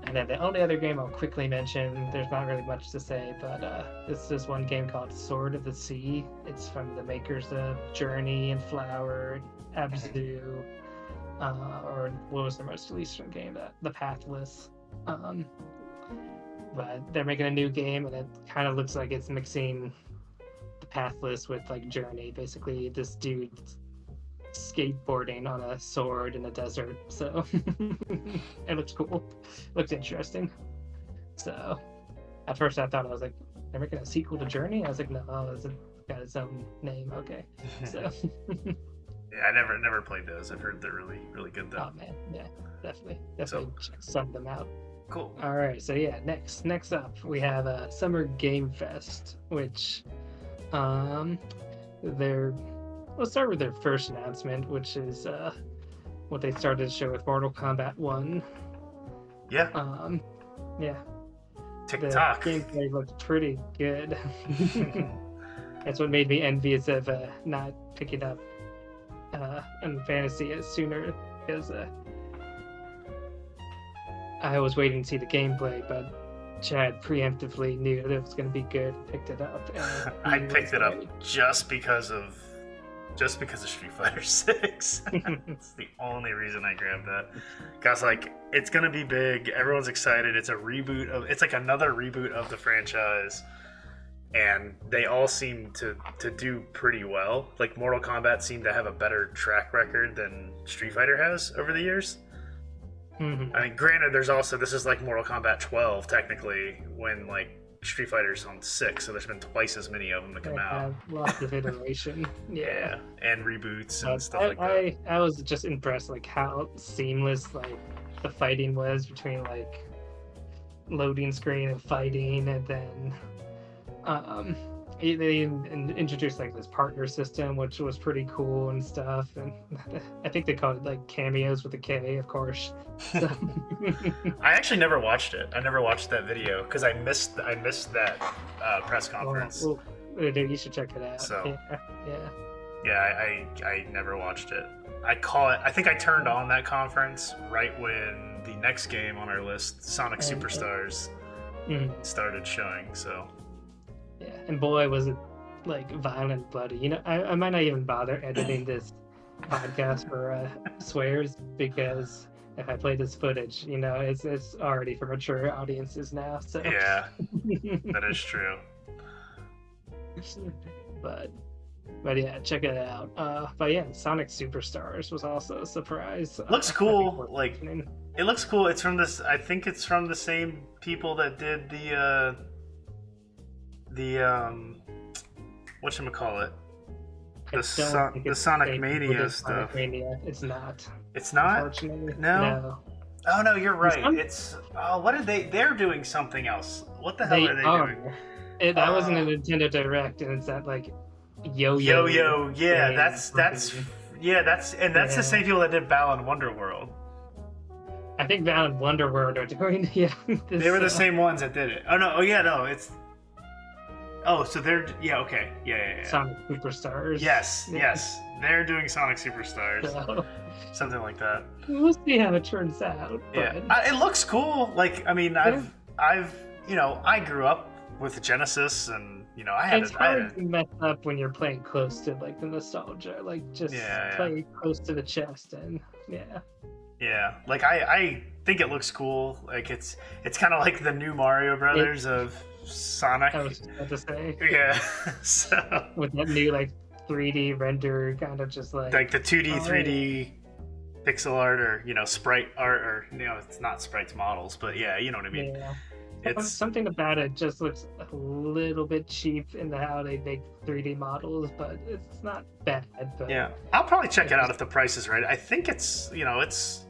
And then the only other game I'll quickly mention, there's not really much to say, but this is one game called Sword of the Sea. It's from the makers of Journey and Flower, Abzu, or what was their most recent game? The Pathless. But they're making a new game, and it kind of looks like it's mixing the Pathless with like Journey. Basically, this dude skateboarding on a sword in a desert, so it looks cool. Looks interesting. So at first I thought, I was like, they're making a sequel to Journey? I was like, no, it's got its own name. Okay. So yeah, I never played those. I've heard they're really, really good though. Oh man, yeah, definitely check some of them out. Cool. All right, so yeah, next up we have Summer Game Fest, which let's start with their first announcement, which is what they started to show with Mortal Kombat 1. Yeah. Yeah. TikTok. The gameplay looked pretty good. That's what made me envious of not picking up in Fantasy sooner, because I was waiting to see the gameplay, but Chad preemptively knew that it was going to be good and picked it up. I picked it up just because of Street Fighter 6. That's the only reason I grabbed that. Cause like, it's gonna be big. Everyone's excited. It's like another reboot of the franchise, and they all seem to do pretty well. Like Mortal Kombat seemed to have a better track record than Street Fighter has over the years. I mean, granted, this is like Mortal Kombat 12 technically, when like Street Fighter's on 6, so there's been twice as many of them to come out. Lots of iteration. Yeah, and reboots and stuff like that. I was just impressed, like how seamless like the fighting was between like loading screen and fighting, and then they introduced like this partner system, which was pretty cool and stuff. And I think they called it like cameos with a K, of course. So. I actually never watched it. I never watched that video because I missed that press conference. Well, you should check it out. So yeah. I never watched it. I think I turned on that conference right when the next game on our list, Sonic Superstars, started showing. So yeah, and boy was it like violent, bloody. You know, I might not even bother editing this podcast for swears, because if I play this footage, you know, it's already for mature audiences now. So yeah, that is true. But yeah, check it out. But yeah, Sonic Superstars was also a surprise. Looks cool. Like, it looks cool. It's from this. I think it's from the same people that did the whatchamacallit? The Sonic Mania stuff. Sonic Mania. It's not. It's not? Unfortunately. No. Oh no, you're right. What did they're doing something else. What the hell are they doing? That wasn't a Nintendo Direct, and it's that like Yo-Yo. Yeah, that's the same people that did Balan Wonderworld. I think Balan Wonderworld are doing they were the same ones that did it. Oh no, it's so they're okay. Yeah. Sonic Superstars. Yes. They're doing Sonic Superstars. So, something like that. We'll see how it turns out. Yeah. It looks cool. Like, I mean, I've I grew up with Genesis, and it's hard to mess up when you're playing close to like the nostalgia, like just play close to the chest, and like I think it looks cool. Like it's kind of like the new Mario Brothers of Sonic. I was about to say, so with that new like 3D render, kind of just like the 2D 3D pixel art, or sprite art, or it's not sprites models, but you know what I mean. It's something about it just looks a little bit cheap in how they make 3D models, but it's not bad. But I'll probably check it out if the price is right. I think it's it's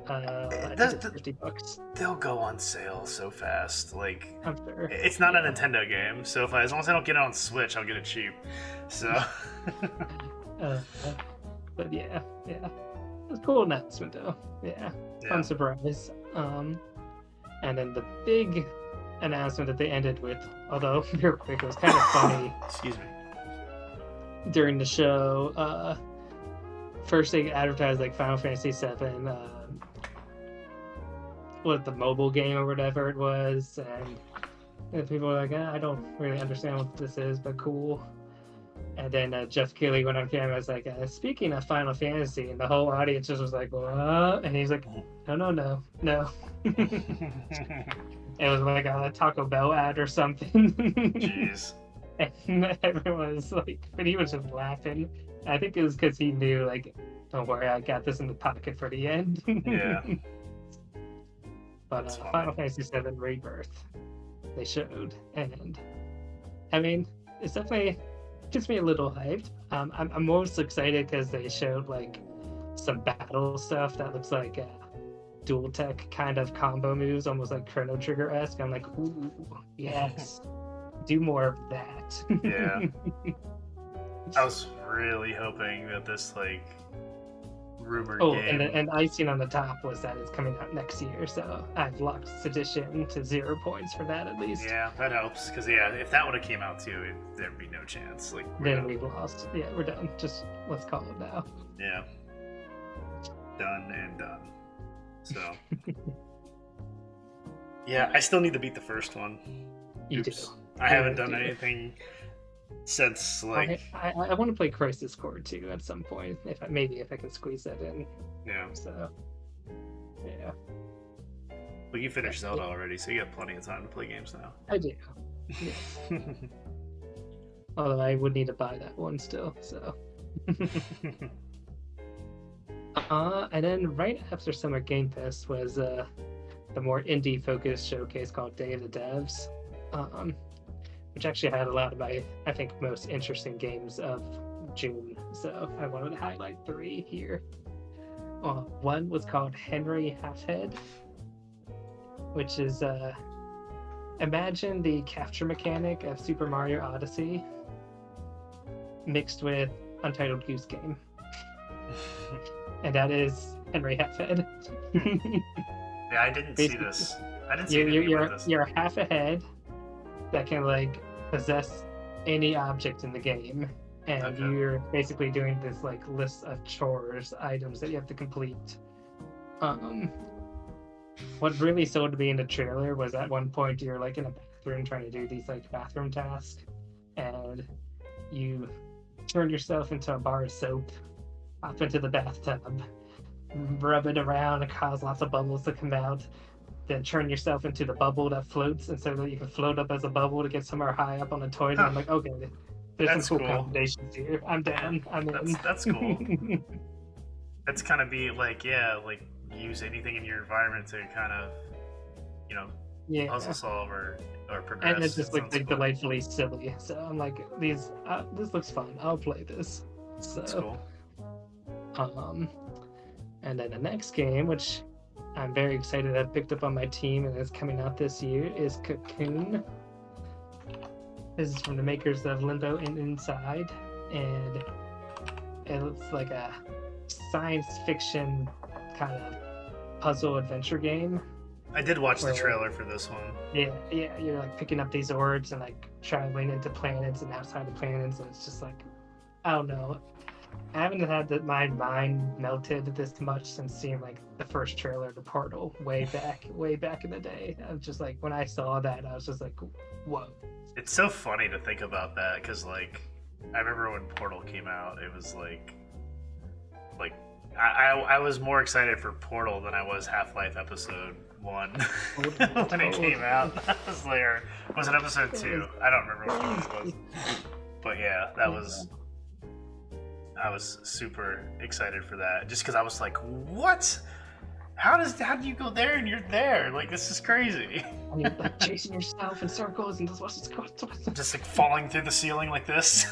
$50. They'll go on sale so fast. Like, I'm sure. It's not a Nintendo game, so as long as I don't get it on Switch, I'll get it cheap. So but yeah, it's a cool announcement though. Fun surprise. And then the big announcement that they ended with, although real quick, it was kind of funny. Excuse me. During the show, first they advertised like Final Fantasy VII, the mobile game or whatever it was, and people were like, I don't really understand what this is, but cool. And then Jeff Keighley went on camera and was like, speaking of Final Fantasy, and the whole audience just was like, what? And he's like, no. It was like a Taco Bell ad or something. Jeez. And everyone was like, but he was just laughing. I think it was because he knew, like, don't worry, I got this in the pocket for the end. Yeah. But Final Fantasy VII Rebirth, they showed. And, I mean, it's definitely gets me a little hyped. I'm most excited because they showed like some battle stuff that looks like dual tech kind of combo moves, almost like Chrono Trigger-esque. I'm like, ooh, yes, do more of that. Yeah. I was really hoping that this like rumored game. And icing on the top was that it's coming out next year, so I've locked Sedition to 0 points for that at least. Yeah, that helps, because if that would have came out too, there'd be no chance. Like, then we've lost. Yeah, we're done. Just let's call it now. Yeah. Done and done. So. Yeah, I still need to beat the first one. You do. I haven't done anything since like. I want to play Crisis Core 2 at some point. If I can squeeze that in. Yeah. So. Yeah. Well, you finished Zelda already, so you have plenty of time to play games now. I do. Yes. Although I would need to buy that one still. So. And then right after Summer Game Fest was the more indie-focused showcase called Day of the Devs, which actually had a lot of my, I think, most interesting games of June. So I wanted to highlight 3 here. One was called Henry Halfhead, which is imagine the capture mechanic of Super Mario Odyssey mixed with Untitled Goose Game. And that is Henry Halfhead. Yeah, I didn't see this. I didn't see anything about this. You're half a head that can like possess any object in the game, and you're basically doing this like list of chores, items that you have to complete. What really sold me in the trailer was at one point you're like in a bathroom trying to do these like bathroom tasks, and you turn yourself into a bar of soap, hop into the bathtub, rub it around and cause lots of bubbles to come out, then turn yourself into the bubble that floats, and so that you can float up as a bubble to get somewhere high up on the toilet. I'm like, okay, there's some cool combinations here. I'm down. I'm in. That's cool. That's kind of be like, like use anything in your environment to kind of, puzzle solve or progress. And it's just like delightfully silly. So I'm like, this looks fun. I'll play this. So, that's cool. And then the next game, which I'm very excited I've picked up on my team and is coming out this year, is Cocoon. This is from the makers of Limbo and Inside, and it looks like a science fiction kind of puzzle adventure game. I did watch the trailer for this one. Yeah, you're like picking up these orbs and like traveling into planets and outside of planets, and it's just like, I don't know. I haven't had my mind melted this much since seeing like the first trailer to Portal way back in the day. I was just like, when I saw that, I was just like, whoa. It's so funny to think about that, because like I remember when Portal came out, it was like I was more excited for Portal than I was Half-Life Episode 1 when it came out. Was it Episode 2? I don't remember what one it was. But yeah, I was super excited for that, just because I was like, what? How do you go there and you're there? Like, this is crazy. And you're like chasing yourself in circles and just like falling through the ceiling like this.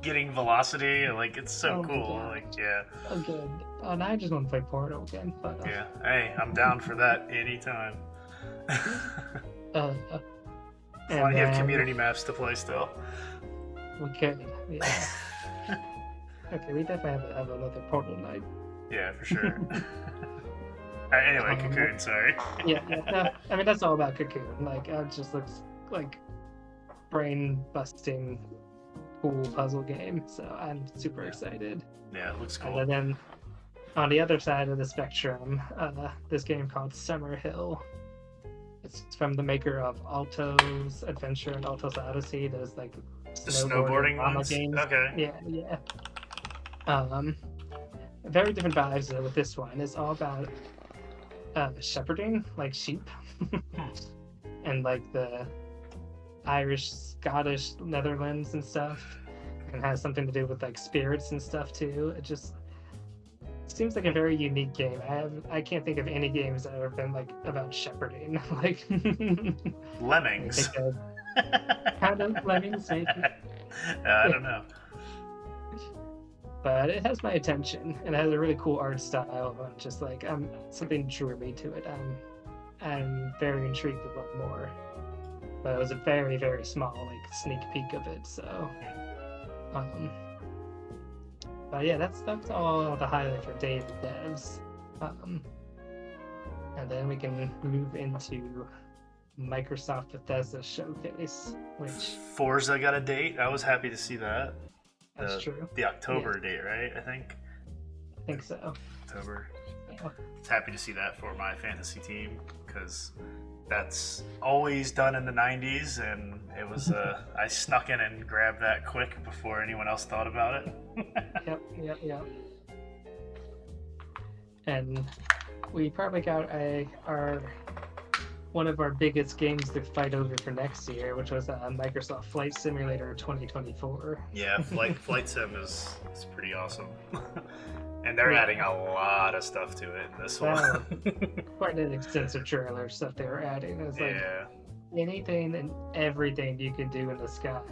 Getting velocity, like it's so cool. Like, yeah. Oh, good. Oh, now I just want to play Portal again. But, yeah. Hey, I'm down for that anytime. Plenty of community maps to play still. We could, yeah. Okay, we definitely have another Portal night. Yeah, for sure. Alright, anyway, Cocoon, sorry. No, I mean, that's all about Cocoon. Like, it just looks like brain-busting, cool puzzle game, so I'm super excited. Yeah, it looks cool. And then, on the other side of the spectrum, this game called Summerhill. It's from the maker of Alto's Adventure and Alto's Odyssey. There's like the snowboarding ones? Games. Okay. Yeah. Very different vibes though with this one. It's all about shepherding, like sheep, and like the Irish, Scottish, Netherlands and stuff, and has something to do with like spirits and stuff too. It just seems like a very unique game. I can't think of any games that have ever been like about shepherding. Like Lemmings. Kind of Lemmings, maybe. I don't know. But it has my attention, and it has a really cool art style, and just like something drew me to it. I'm very intrigued to learn more. But it was a very, very small like sneak peek of it, so but yeah, that's all the highlight for Day of the Devs. And then we can move into Microsoft Bethesda Showcase, which Forza got a date. I was happy to see that. That's true. The October date, right? I think so. October. Yeah. It's happy to see that for my fantasy team, because that's always done in the 90s, and it was I snuck in and grabbed that quick before anyone else thought about it. Yep. And we probably got one of our biggest games to fight over for next year, which was Microsoft Flight Simulator 2024. Yeah, Flight Sim is pretty awesome. And they're adding a lot of stuff to it in this one. Quite an extensive trailer stuff they were adding. It's like anything and everything you can do in the sky.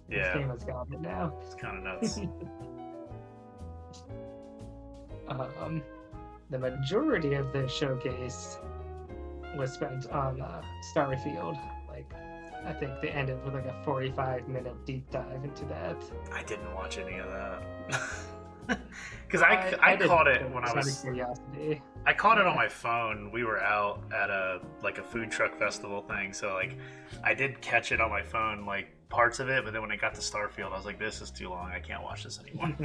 This game has got it now. It's kind of nuts. the majority of the showcase was spent on Starfield. Like, I think they ended with like a 45-minute deep dive into that. I didn't watch any of that. Because I caught it when I was... Curiosity. I caught it on my phone. We were out at a food truck festival thing, so like I did catch it on my phone, like parts of it, but then when it got to Starfield, I was like, this is too long. I can't watch this anymore.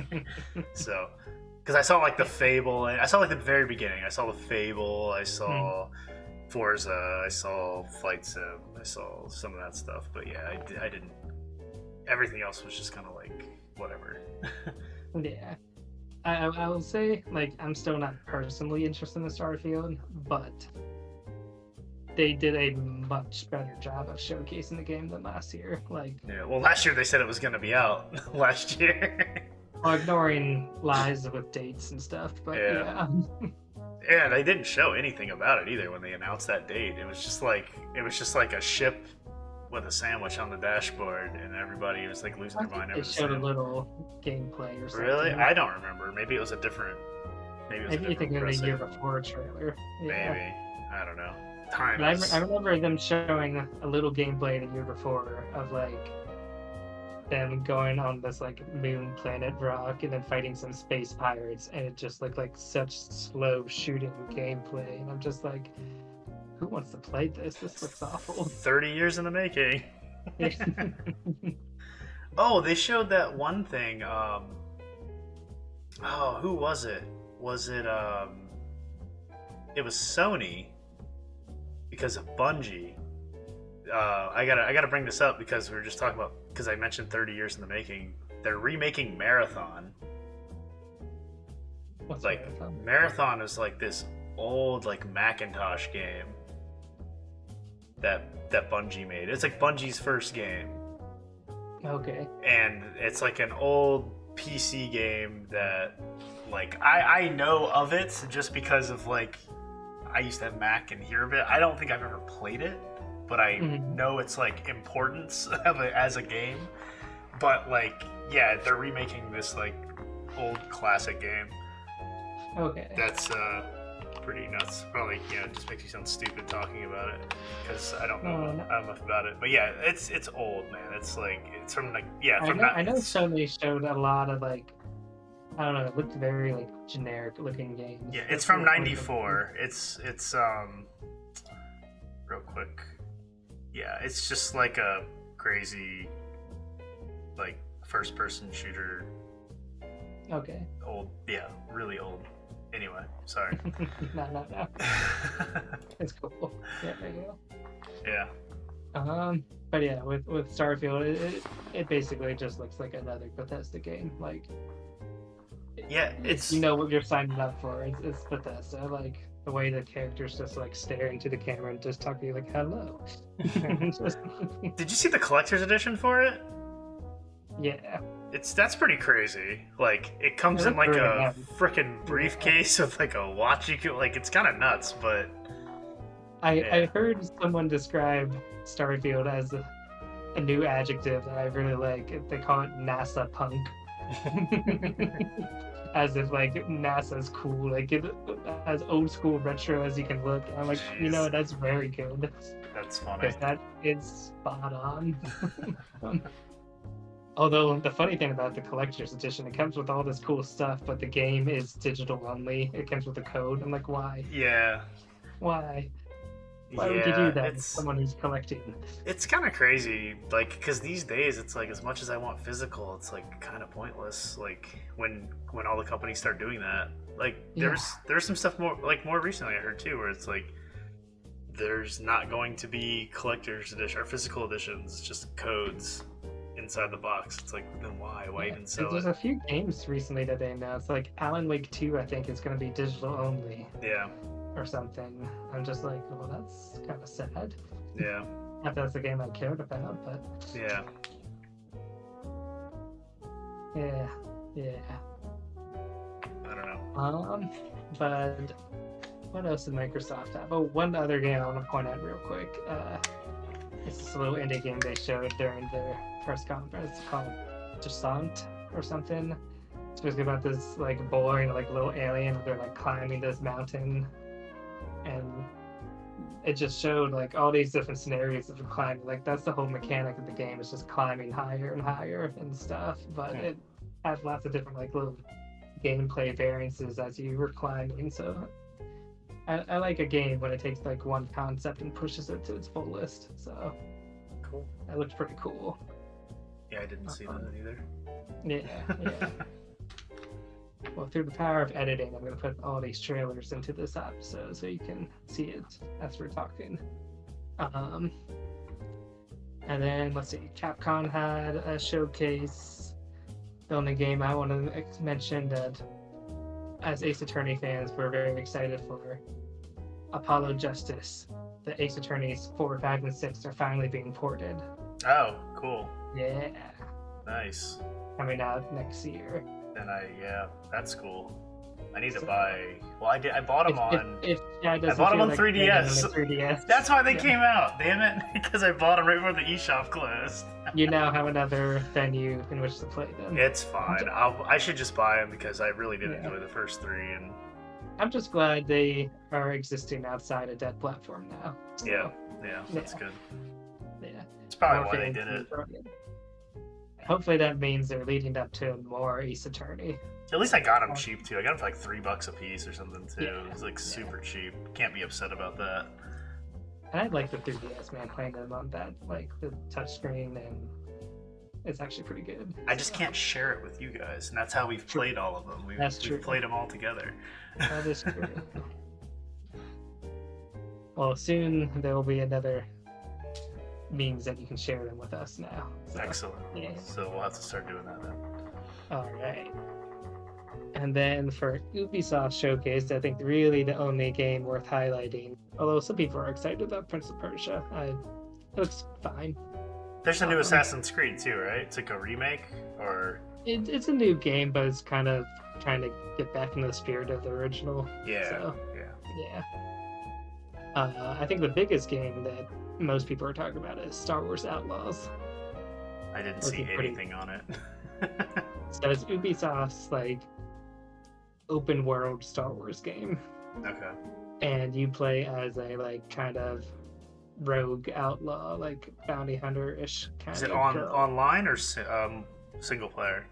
So, because I saw like the Fable, I saw like the very beginning. I saw the Fable, I saw Forza, I saw Flight Sim, I saw some of that stuff, but yeah, I didn't. Everything else was just kind of like whatever. Yeah. I will say, like, I'm still not personally interested in the Starfield, but they did a much better job of showcasing the game than last year. Like, yeah, well, last year they said it was going to be out last year. Well, ignoring lies with dates and stuff, but yeah. Yeah, they didn't show anything about it either when they announced that date. It was just like a ship with a sandwich on the dashboard, and everybody was like losing their mind over the sandwich. They showed sandwich. a little gameplay or something. Really? I don't remember. Maybe it was a different. Maybe you think of the year before trailer. Yeah. Maybe. I don't know. Time. I remember them showing a little gameplay the year before of like them going on this like moon planet rock and then fighting some space pirates, and it just looked like such slow shooting gameplay, and I'm just like, who wants to play this? This looks awful. 30 years in the making. Oh, they showed that one thing. Who was it? Was it it was Sony, because of Bungie. I gotta bring this up because we were just talking about, because I mentioned 30 years in the making. They're remaking Marathon. What's like Marathon? Marathon is like this old like Macintosh game that Bungie made. It's like Bungie's first game. Okay. And it's like an old PC game that like I know of it just because of like I used to have Mac and hear of it. I don't think I've ever played it, but I know its like importance of it as a game. But like yeah, they're remaking this like old classic game. Okay. That's pretty nuts. Probably, it just makes you sound stupid talking about it because I don't know enough about it. But yeah, it's old, man. It's like it's from like I know Sony showed a lot of like, I don't know, it looked very like generic looking games. Yeah, it's from '94. It's real quick. Yeah, it's just like a crazy like first person shooter. Okay. Old, yeah, really old. Anyway, sorry. No. It's cool. Yeah, there you go. Yeah. But yeah, with Starfield, it basically just looks like another Bethesda game. Like, yeah, it's what you're signing up for. It's Bethesda. Like the way the characters just like stare into the camera and just talk to you like hello. Did you see the collector's edition for it? Yeah. That's pretty crazy. Like it comes in like a freaking briefcase with like a watch. You can like it's kind of nuts, but I heard someone describe Starfield as a new adjective that I really like. They call it NASA punk. As if like NASA's cool, like as old school retro as you can look. I'm like, that's very good. That's funny. Because that is spot on. Although the funny thing about the collector's edition, it comes with all this cool stuff, but the game is digital only. It comes with a code. I'm like, why? Yeah. Why? Why would you do that? Someone who's collecting. It's kind of crazy, like, because these days it's like as much as I want physical, it's like kind of pointless. Like when all the companies start doing that, like there's some stuff more recently I heard too, where it's like there's not going to be collector's edition or physical editions, just codes inside the box. It's like, then why even sell there's it? a few games recently that they announced, like Alan Wake 2 I think is going to be digital only. Yeah. Or something. I'm just like, well, that's kind of sad. Yeah. Not that's the game I cared about, but yeah. I don't know. But what else did Microsoft have? Oh, one other game I want to point out real quick. It's this little indie game they showed during their press conference called Jusant or something. It's basically about this like boy and like little alien. They're like climbing this mountain, and it just showed like all these different scenarios of climbing. Like that's the whole mechanic of the game, is just climbing higher and higher and stuff. But it had lots of different like little gameplay variances as you were climbing. So I like a game when it takes like one concept and pushes it to its fullest. So cool. That looked pretty cool. Yeah, I didn't see that either. Yeah. Well, through the power of editing, I'm going to put all these trailers into this episode so you can see it as we're talking. And then, let's see, Capcom had a showcase. The only game I want to mention that, as Ace Attorney fans, we're very excited for Apollo Justice. The Ace Attorneys 4, 5, and 6 are finally being ported. Oh, cool. Yeah. Nice. Coming out next year. And that's cool. I need to buy. Well, I bought them on. I bought them on like 3DS. 3DS. That's why they came out. Damn it! Because I bought them right before the eShop closed. You now have another venue in which to play them. It's fine. I should just buy them because I really did enjoy the first 3. And I'm just glad they are existing outside of that platform now. So, yeah, that's good. Yeah, it's probably why they did it. Hopefully that means they're leading up to more Ace Attorney. At least I got them cheap too. I got them for like $3 a piece or something too. It was like super cheap. Can't be upset about that. And I like the 3DS, man, playing them on that, like the touchscreen, and it's actually pretty good. I just can't share it with you guys, and that's how we've played all of them. We've played them all together. That is true. Well, soon there will be another means that you can share them with us now. So, excellent. Yeah. So we'll have to start doing that then. All right. And then for Ubisoft Showcase, I think really the only game worth highlighting, although some people are excited about Prince of Persia, it looks fine. There's a new Assassin's Creed too, right? It's like a remake, or it's a new game, but it's kind of trying to get back into the spirit of the original. Yeah. So, yeah. I think the biggest game that most people are talking about is Star Wars Outlaws. I didn't see anything on it. So it's Ubisoft's like open world Star Wars game. Okay. And you play as a like kind of rogue outlaw, like bounty hunter-ish kind of. Is it online or single player?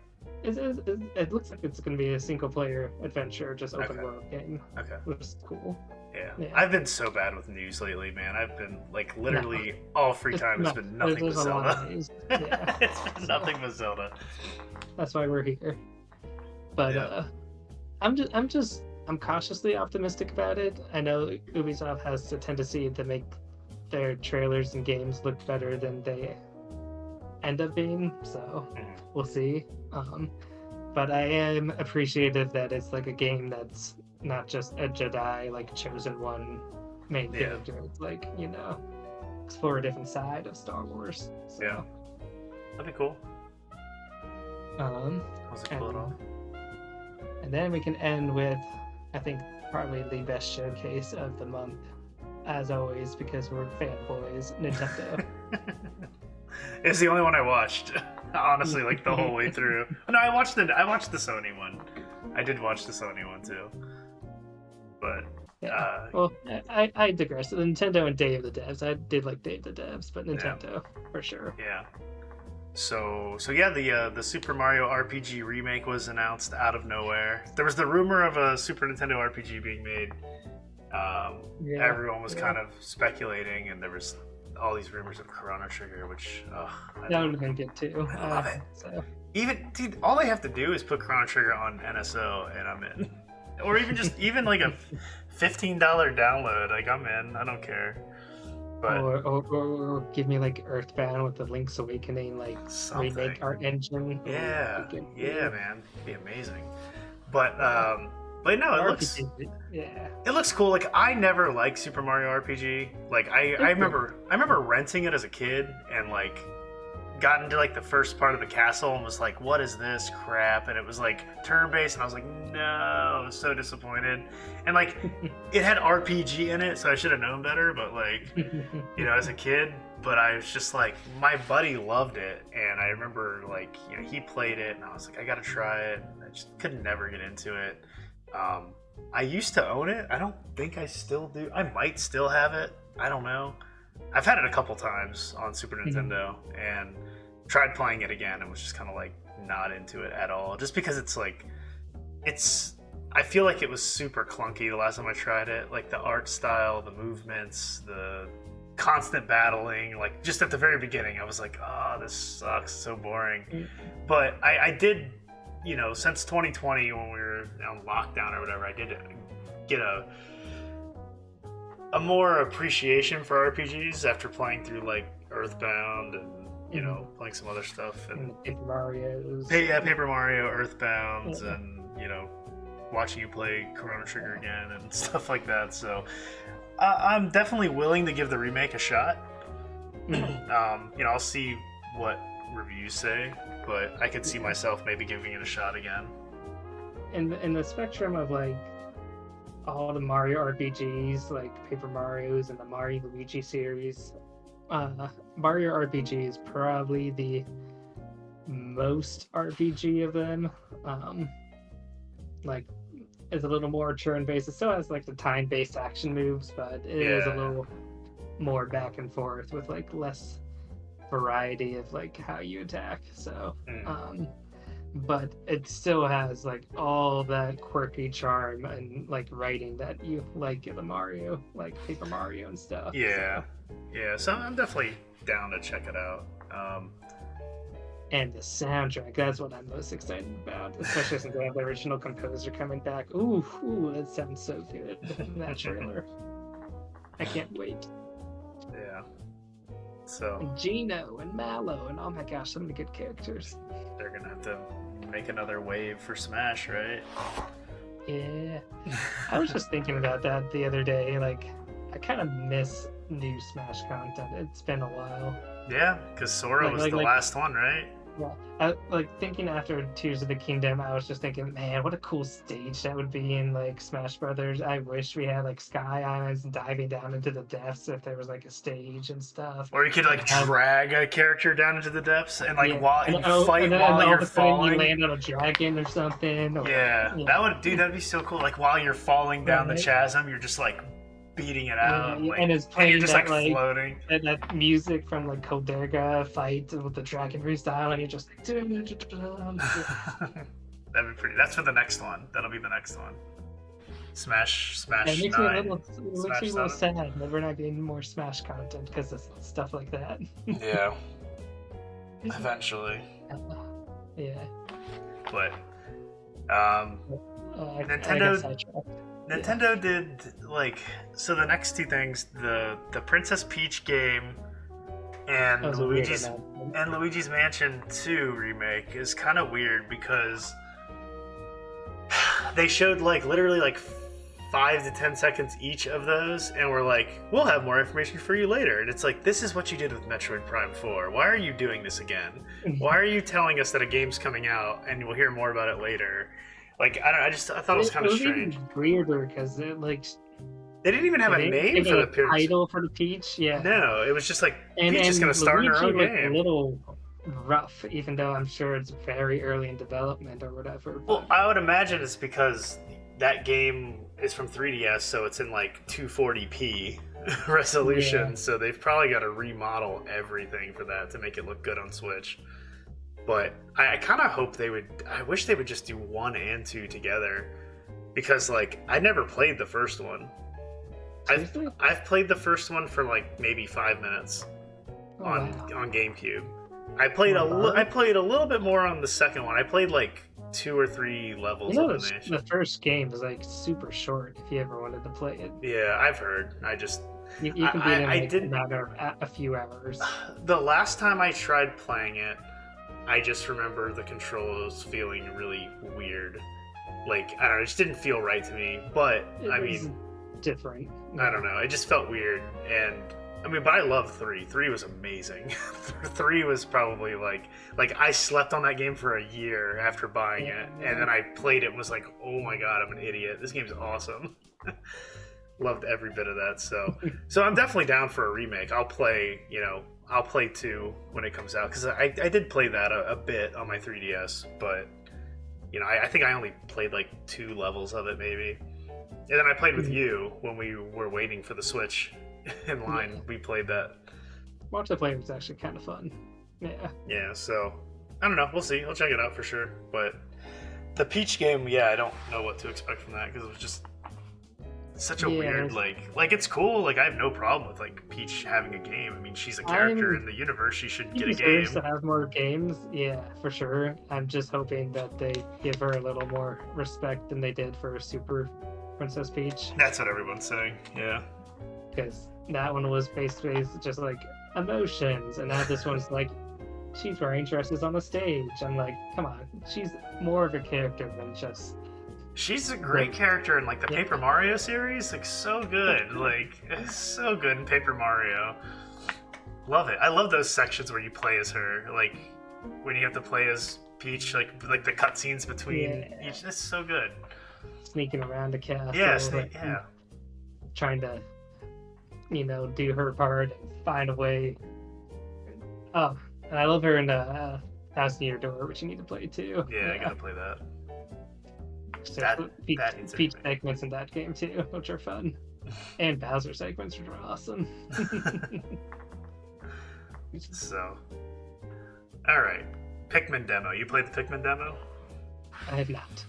It looks like it's going to be a single player adventure, just open world game. Okay. Which is cool. Yeah. I've been so bad with news lately, man. I've been like literally all free time has been nothing but Zelda. Yeah. It's been nothing but Zelda. That's why we're here. But I'm cautiously optimistic about it. I know Ubisoft has a tendency to make their trailers and games look better than they end up being, so we'll see. But I am appreciative that it's like a game that's not just a Jedi like chosen one main character. It's like, explore a different side of Star Wars. So. Yeah, that'd be cool. Was it cool at all? And then we can end with, I think, probably the best showcase of the month, as always, because we're fanboys, Nintendo. It's the only one I watched, honestly, like the whole way through. No, I watched the Sony one. I did watch the Sony one too. But well, I digress. Nintendo and Day of the Devs. I did like Day of the Devs, but Nintendo for sure. Yeah. So yeah, the Super Mario RPG remake was announced out of nowhere. There was the rumor of a Super Nintendo RPG being made. Everyone was kind of speculating, and there was all these rumors of Chrono Trigger, which that I'm gonna get to. I love it. So. Even dude, all they have to do is put Chrono Trigger on NSO, and I'm in. Or even like a $15 download, like I'm in. I don't care. But or give me like Earthbound with the Link's Awakening like remake art engine. Yeah, man, it'd be amazing. But no, it looks cool. Like I never liked Super Mario RPG. Like I remember renting it as a kid and like got into like the first part of the castle and was like, what is this crap? And it was like turn-based, and I was like, no, I was so disappointed. And like it had RPG in it, so I should have known better, but like as a kid, but I was just like, my buddy loved it, and I remember like, you know, he played it, and I was like, I gotta try it. And I just could never get into it. I used to own it. I don't think I still do. I might still have it. I don't know. I've had it a couple times on Super Nintendo and tried playing it again and was just kind of like not into it at all. Just because it's like, I feel like it was super clunky the last time I tried it. Like the art style, the movements, the constant battling. Like just at the very beginning, I was like, oh, this sucks. So boring. But I did, you know, since 2020 when we were on lockdown or whatever, I did get a more appreciation for RPGs after playing through like Earthbound and, you know, playing some other stuff. And Paper Mario's. Yeah, Paper Mario, Earthbound, and, you know, watching you play Chrono Trigger again and stuff like that. So I'm definitely willing to give the remake a shot. You know, I'll see what reviews say, but I could see myself maybe giving it a shot again. In the spectrum of like all the Mario RPGs, like Paper Mario's and the Mario Luigi series, Mario RPG is probably the most RPG of them. Like, it's a little more turn-based. It still has like the time-based action moves, but it is a little more back and forth with like less variety of like how you attack. So, but it still has like all that quirky charm and like writing that you like in the Mario, like Paper Mario and stuff. So I'm definitely down to check it out. And the soundtrack, that's what I'm most excited about, especially since they have the original composer coming back. Ooh, that sounds so good, that trailer. I can't wait. Yeah. So. And Gino and Mallow, and oh my gosh, so many good characters. They're gonna have to make another wave for Smash, right? Yeah. I was just thinking about that the other day, like, I kind of miss new Smash content. It's been a while. Yeah, because Sora was the last one, right? Yeah, thinking after Tears of the Kingdom, I was just thinking, man, what a cool stage that would be in like Smash Brothers. I wish we had like Sky Islands diving down into the depths if there was like a stage and stuff. Or you could like drag a character down into the depths and like while you're falling, you land on a dragon or something. Or, that'd be so cool. Like while you're falling down the chasm, you're just like beating it out, and it's playing you're just that, like floating, and that music from like Koderga fight with the dragon freestyle, and you're just like that'd be pretty. That's for the next one. That'll be the next one. Smash it makes 9. me a little sad that we're not getting more Smash content because of stuff like that. Yeah, eventually. But Nintendo did like, so the next two things, the Princess Peach game and Luigi's Mansion 2 remake is kind of weird because they showed like literally like 5 to 10 seconds each of those, and we're like, we'll have more information for you later. And it's like, this is what you did with Metroid Prime 4. Why are you doing this again? Why are you telling us that a game's coming out and we'll hear more about it later? Like, I thought it was kind of strange. Weirder because it like they didn't even have a name for the title for the Peach. Yeah. No, it was just like Peach is gonna start in her own game. A little rough, even though I'm sure it's very early in development or whatever. But... Well, I would imagine it's because that game is from 3DS, so it's in like 240p resolution. So they've probably got to remodel everything for that to make it look good on Switch. But I kind of hope I wish they would just do 1 and 2 together, because like I never played the first one. I've played the first one for like maybe 5 minutes on GameCube. I played a little bit more on the second one. I played like 2 or 3 levels of animation. The first game is like super short if you ever wanted to play it. Yeah, I've heard. You can beat it in a few hours. The last time I tried playing it, I just remember the controls feeling really weird. Like, I don't know, it just didn't feel right to me. But, different. I don't know, it just felt weird. And, but I love 3. 3 was amazing. 3 was probably like I slept on that game for a year after buying it. And then I played it and was like, oh my god, I'm an idiot. This game's awesome. Loved every bit of that. So I'm definitely down for a remake. I'll play 2 when it comes out, because I did play that a bit on my 3DS, but I think I only played like 2 levels of it maybe. And then I played with you when we were waiting for the Switch in line. Yeah. We played that. Multiplayer was actually kind of fun. Yeah. Yeah, so I don't know. We'll see. I'll check it out for sure. But the Peach game, I don't know what to expect from that, because it was just such a weird, like it's cool. Like, I have no problem with like Peach having a game. I mean, she's a character in the universe. She should get a game. To have more games, yeah, for sure. I'm just hoping that they give her a little more respect than they did for Super Princess Peach. That's what everyone's saying. Yeah. Because that one was basically just like emotions, and now this one's like she's wearing dresses on the stage. I'm like, come on, she's more of a character than just. She's a great character in like the Paper Mario series. Like, so good. Like, it's so good in Paper Mario. Love it. I love those sections where you play as her. Like, when you have to play as Peach, like the cutscenes between each. It's so good. Sneaking around the castle. Yeah, trying to, do her part and find a way. Oh, and I love her in the House Near Door, which you need to play too. Yeah, I gotta play that. So Peach segments in that game too, which are fun, and Bowser segments, which are awesome. So, all right, Pikmin demo. You played the Pikmin demo? I have not.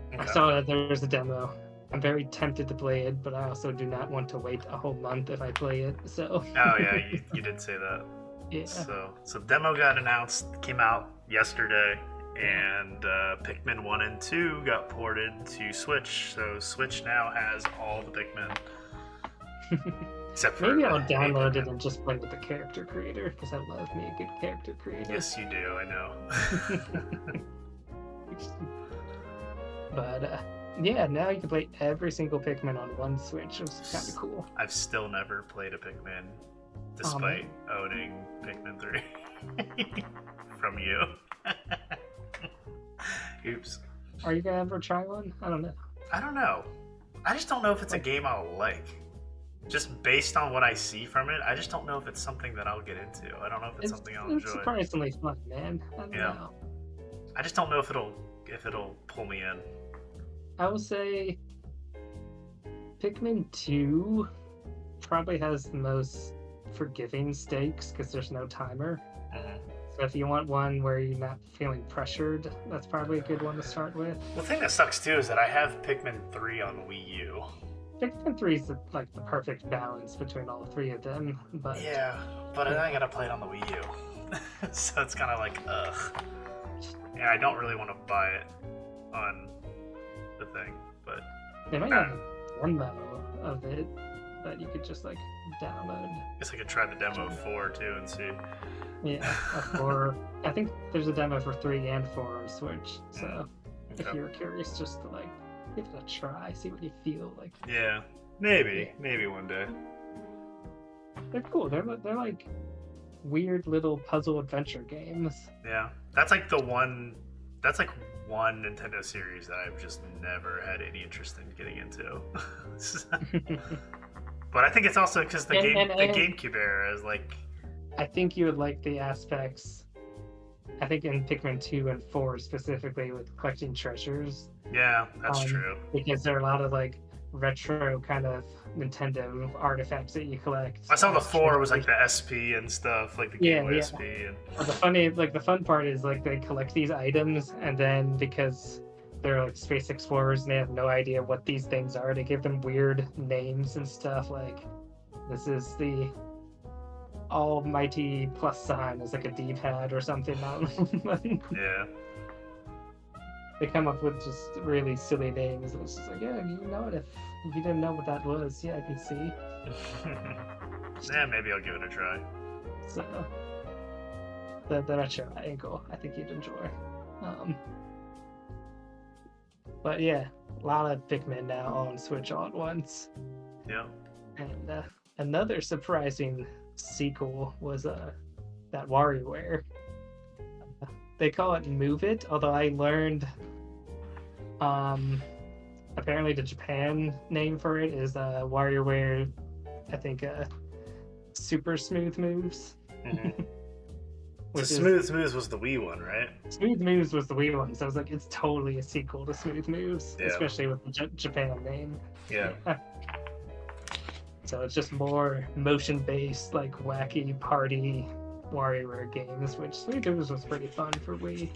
Okay. I saw that there was a demo. I'm very tempted to play it, but I also do not want to wait a whole month if I play it. So. Oh yeah, you did say that. Yeah. So demo got announced, came out yesterday. And Pikmin 1 and 2 got ported to Switch, so Switch now has all the Pikmin. Except for maybe I'll download it and just play with the character creator, because I love me a good character creator. Yes, you do, I know. But now you can play every single Pikmin on one Switch, which is kind of cool. I've still never played a Pikmin, despite owning Pikmin 3 from you. Oops. Are you gonna ever try one? I don't know. I just don't know if it's a game I'll like. Just based on what I see from it, I just don't know if it's something that I'll get into. I don't know if it's something I'll enjoy. It's surprisingly fun, man. I don't know. I just don't know if it'll pull me in. I will say Pikmin 2 probably has the most forgiving stakes because there's no timer. So if you want one where you're not feeling pressured, that's probably a good one to start with. The thing that sucks too is that I have Pikmin 3 on Wii U. Pikmin 3 is like the perfect balance between all 3 of them, but I gotta play it on the Wii U, so it's kind of like ugh. Yeah, I don't really want to buy it on the thing, but they might have one demo of it that you could just like download. Guess I could try the demo of 4 too and see. Yeah, or I think there's a demo for 3 and 4 on Switch. So if you're curious, just to like give it a try, see what you feel like. Yeah, maybe one day. They're cool. They're like weird little puzzle adventure games. Yeah, that's like one Nintendo series that I've just never had any interest in getting into. But I think it's also because the GameCube era is like. I think you would like the aspects. I think in Pikmin 2 and 4 specifically with collecting treasures. Yeah, that's true. Because there are a lot of like retro kind of Nintendo artifacts that you collect. I saw the 4 was like the SP and stuff, like the Game Boy SP. And... the fun part is like they collect these items, and then because they're like space explorers and they have no idea what these things are, they give them weird names and stuff. Like this is the almighty plus sign is like a D-pad or something. Yeah. They come up with just really silly names, and it's just like, yeah, you know it. If you didn't know what that was, yeah, I can see. Yeah, maybe I'll give it a try. So, the retro angle, I think you'd enjoy. But yeah, a lot of Pikmin now on Switch all at once. Yeah. And another surprising sequel was that WarioWare. They call it Move It, although I learned a apparently the Japan name for it is Warioware, I think, Super Smooth Moves. Mm-hmm. Smooth Moves was the Wii one, right? Smooth Moves was the Wii one, so I was like, it's totally a sequel to Smooth Moves, especially with the Japan name. Yeah. So it's just more motion-based, like wacky party WarioWare games, which Smooth Moves was pretty fun for Wii.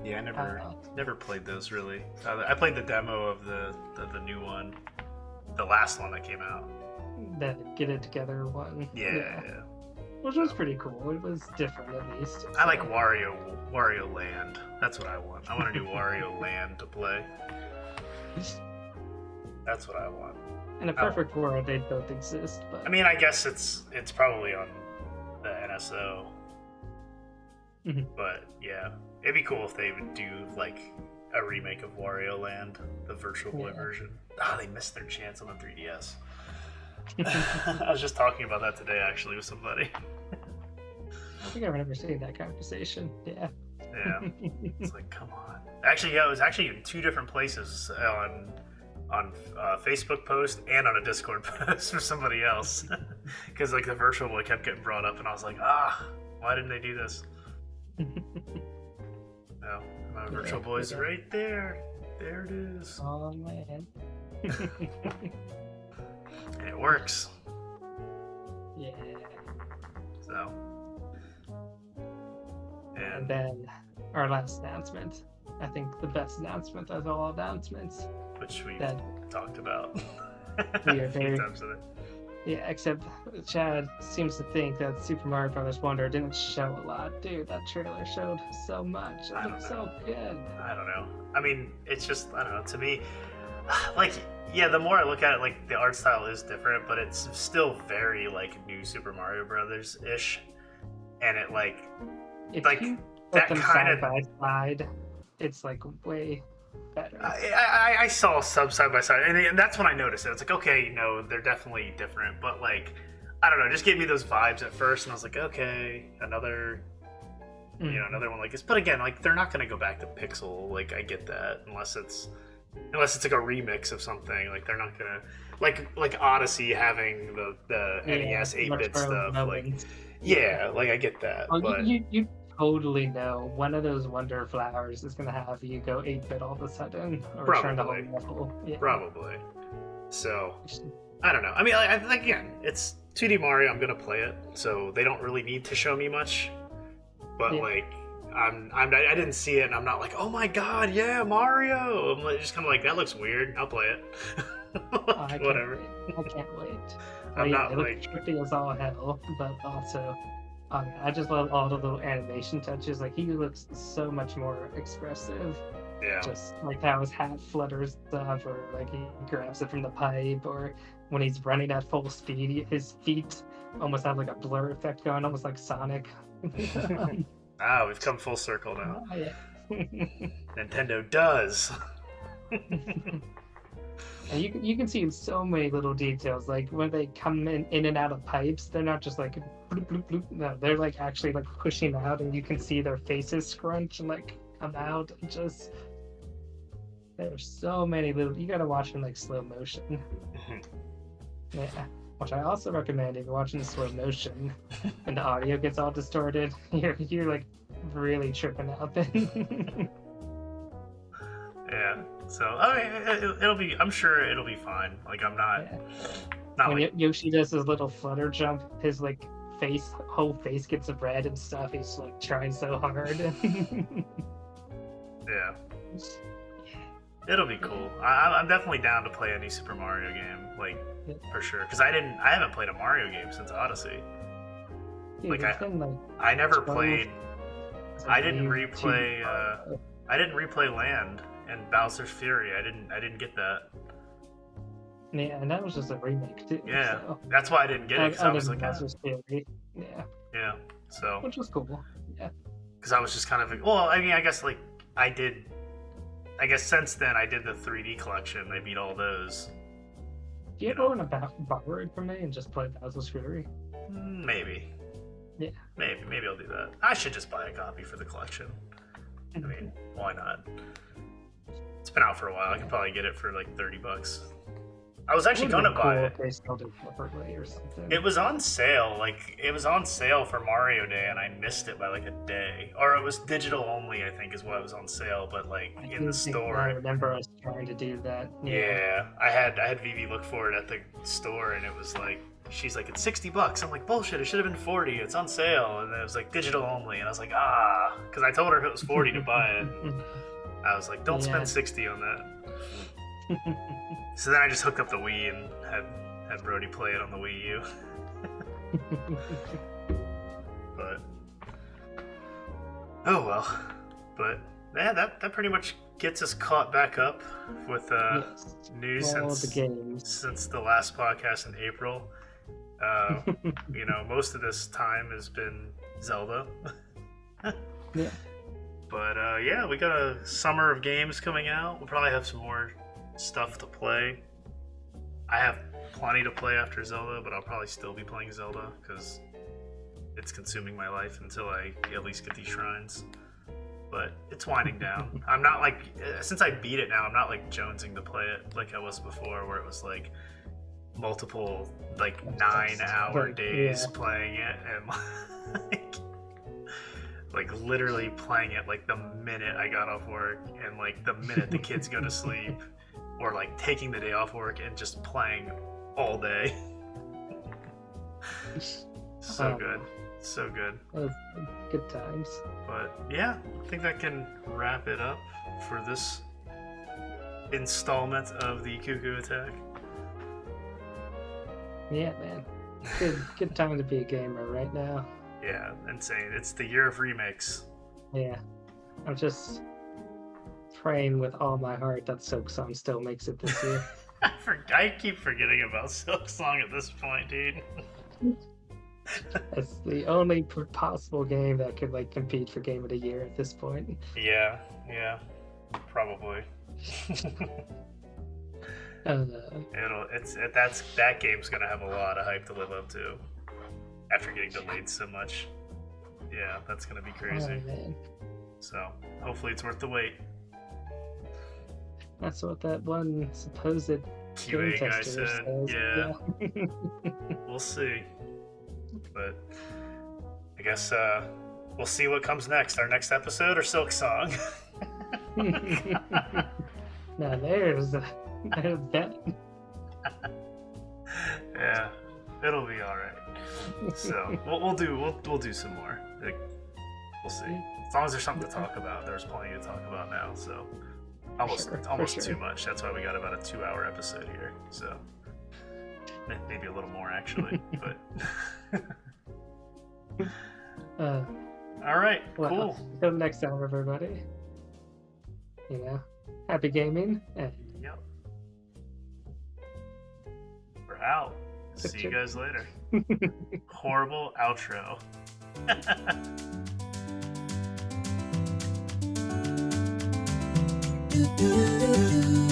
Yeah, I never played those really. I played the demo of the new one, the last one that came out. That Get It Together one. Yeah. Which was pretty cool. It was different at least. So. I like Wario Land. That's what I want. I want a new Wario Land to play. That's what I want. In a perfect world, they both exist. But I mean, I guess it's probably on the NSO. Mm-hmm. But yeah, it'd be cool if they would do like a remake of Wario Land, the Virtual Boy version. They missed their chance on the 3DS. I was just talking about that today, actually, with somebody. I think I've never seen that conversation. Yeah. It's like, come on. Actually, yeah, it was actually in two different places on Facebook post and on a Discord post for somebody else, because like the Virtual Boy kept getting brought up, and I was like, why didn't they do this? No, my Virtual Boy's right there. There it is. Oh man. And it works. Yeah. So. And then our last announcement. I think the best announcement of all announcements. Which we talked about. We are very. times today. Yeah, except Chad seems to think that Super Mario Bros. Wonder didn't show a lot. Dude, that trailer showed so much. It looked so good. I don't know. I mean, it's just, I don't know. To me, like, yeah, the more I look at it, like, the art style is different, but it's still very, like, new Super Mario Brothers-ish. And it, like, if like, you that put them kind side of... by side, it's, like, way better. I saw sub side by side, and that's when I noticed it. It's like, okay, you know, they're definitely different, but, like, I don't know, it just gave me those vibes at first, and I was like, okay, another... You know, another one like this. But again, like, they're not going to go back to pixel. Like, I get that. Unless it's like a remix of something. Like, they're not going to... Like Odyssey having the NES 8-bit stuff. Like, yeah, like, I get that. Oh, but... you totally know one of those Wonder Flowers is going to have you go 8-bit all of a sudden. Or return the whole level. Yeah. Probably. So, I don't know. I mean, again, it's 2D Mario. I'm going to play it. So, they don't really need to show me much. But like, I didn't see it, and I'm not like, oh my god, yeah, Mario. I'm like, just kind of like, that looks weird. I'll play it. Whatever. I can't wait. I'm not it like trippy as all hell, but also, I just love all the little animation touches. Like, he looks so much more expressive. Yeah. Just like how his hat flutters up, or like he grabs it from the pipe, or when he's running at full speed, his feet almost have like a blur effect going, almost like Sonic. We've come full circle now. Oh, yeah. Nintendo does. And you can see so many little details, like when they come in and out of pipes, they're not just like bloop, bloop, bloop. No, they're like actually like pushing out, and you can see their faces scrunch and like come out. And just there's so many little. You gotta watch in like slow motion. Yeah. Which I also recommend if you're watching the slow motion and the audio gets all distorted, you're like really tripping out then. Yeah. So I mean, it'll be. I'm sure it'll be fine. Like, I'm not. Yeah. Not when like... Yoshi does his little flutter jump, his like whole face gets red and stuff. He's like trying so hard. Yeah. It'll be cool. I'm definitely down to play a new Super Mario game, like, for sure. Because I haven't played a Mario game since Odyssey. Dude, like, I never played. I didn't replay. I didn't replay Land and Bowser's Fury. I didn't get that. Yeah, and that was just a remake too. Yeah, so. That's why I didn't get it. Because I was like, Bowser's Fury. Yeah. Yeah. So. Which was cool. Yeah. Because I was just kind of, well, I mean, I guess like I guess since then I did the 3D collection. I beat all those. Do you ever want to borrow it from me and just play Bowser's Fury? Maybe. Yeah. Maybe I'll do that. I should just buy a copy for the collection. I mean, why not? It's been out for a while. I can probably get it for like $30. I was actually gonna buy it. They sold it separately or something. It was on sale. Like, it was on sale for Mario Day, and I missed it by like a day. Or it was digital only, I think, is why it was on sale. But like in the store, I remember us trying to do that. Yeah, I had Vivi look for it at the store, and it was like, she's like, it's $60. I'm like, bullshit. It should have been 40. It's on sale, and it was like digital only, and I was like, because I told her if it was 40 to buy it. And I was like, don't spend 60 on that. So then I just hooked up the Wii and had Brody play it on the Wii U. But oh well. But yeah, that pretty much gets us caught back up with news since the last podcast in April. You know, most of this time has been Zelda. Yeah. But yeah, we got a summer of games coming out. We'll probably have some more stuff to play. I have plenty to play after Zelda, but I'll probably still be playing Zelda because it's consuming my life until I at least get these shrines. But it's winding down. I'm not like, since I beat it now, I'm not like jonesing to play it like I was before, where it was like multiple like 9-hour days playing it, and like literally playing it like the minute I got off work and like the minute the kids go to sleep, or like taking the day off work and just playing all day. So good. Good times. But yeah, I think that can wrap it up for this installment of the Cuckoo Attack. Yeah, man. Good time to be a gamer right now. Yeah, insane. It's the year of remakes. Yeah. I'm just praying with all my heart that Silksong still makes it this year. I keep forgetting about Silksong at this point, dude. It's the only possible game that could like compete for Game of the Year at this point. Yeah, probably. That game's gonna have a lot of hype to live up to after getting delayed so much. Yeah, that's gonna be crazy. Oh, man. So hopefully it's worth the wait. That's what that one supposed QA game guy tester said. says. Yeah. We'll see. But I guess we'll see what comes next. Our next episode or Silksong. Now there's that. Yeah, it'll be all right. So we'll do some more. Like, we'll see. As long as there's something to talk about, there's plenty to talk about now. So almost too much. That's why we got about a 2-hour episode here. So maybe a little more actually, but. All right, cool. Until next time, everybody. You know, happy gaming. And yep. We're out. See you guys later. Horrible outro. Do, do, do, do.